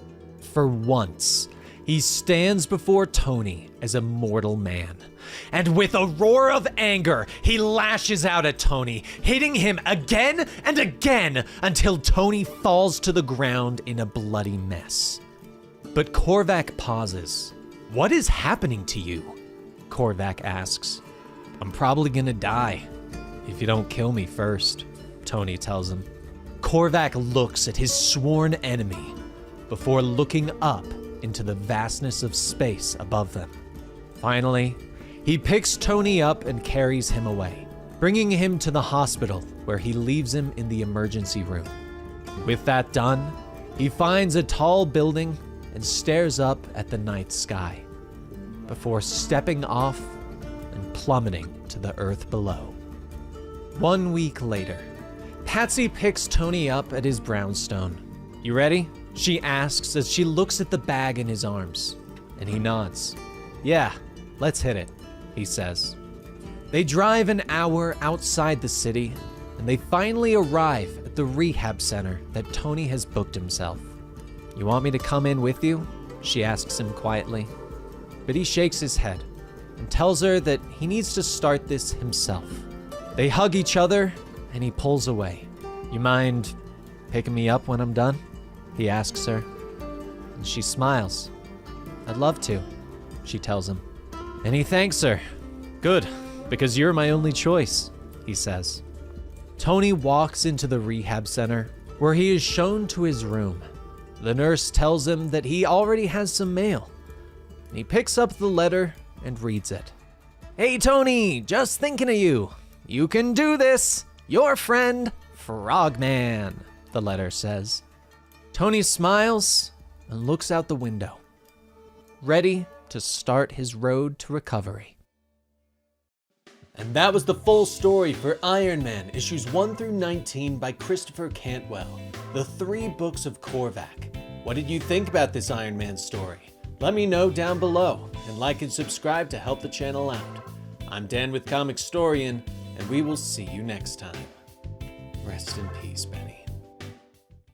For once, he stands before Tony as a mortal man. And with a roar of anger, he lashes out at Tony, hitting him again and again until Tony falls to the ground in a bloody mess. But Korvac pauses. What is happening to you? Korvac asks. I'm probably gonna die if you don't kill me first, Tony tells him. Korvac looks at his sworn enemy before looking up into the vastness of space above them. Finally, he picks Tony up and carries him away, bringing him to the hospital where he leaves him in the emergency room. With that done, he finds a tall building and stares up at the night sky before stepping off and plummeting to the earth below. 1 week later, Patsy picks Tony up at his brownstone. You ready? She asks as she looks at the bag in his arms, and he nods. Yeah, let's hit it, he says. They drive an hour outside the city, and they finally arrive at the rehab center that Tony has booked himself. You want me to come in with you? She asks him quietly. But he shakes his head and tells her that he needs to start this himself. They hug each other, and he pulls away. You mind picking me up when I'm done? He asks her. And she smiles. I'd love to, she tells him. And he thanks her Good, because you're my only choice, he says. Tony walks into the rehab center, where he is shown to his room. The nurse tells him that he already has some mail. He picks up the letter and reads it. "Hey Tony, just thinking of you. You can do this. Your friend, Frogman," the letter says. Tony smiles and looks out the window, ready to start his road to recovery. And that was the full story for Iron Man, issues 1 through 19 by Christopher Cantwell, the 3 books of Korvac. What did you think about this Iron Man story? Let me know down below, and like and subscribe to help the channel out. I'm Dan with Comicstorian, and we will see you next time. Rest in peace, Benny.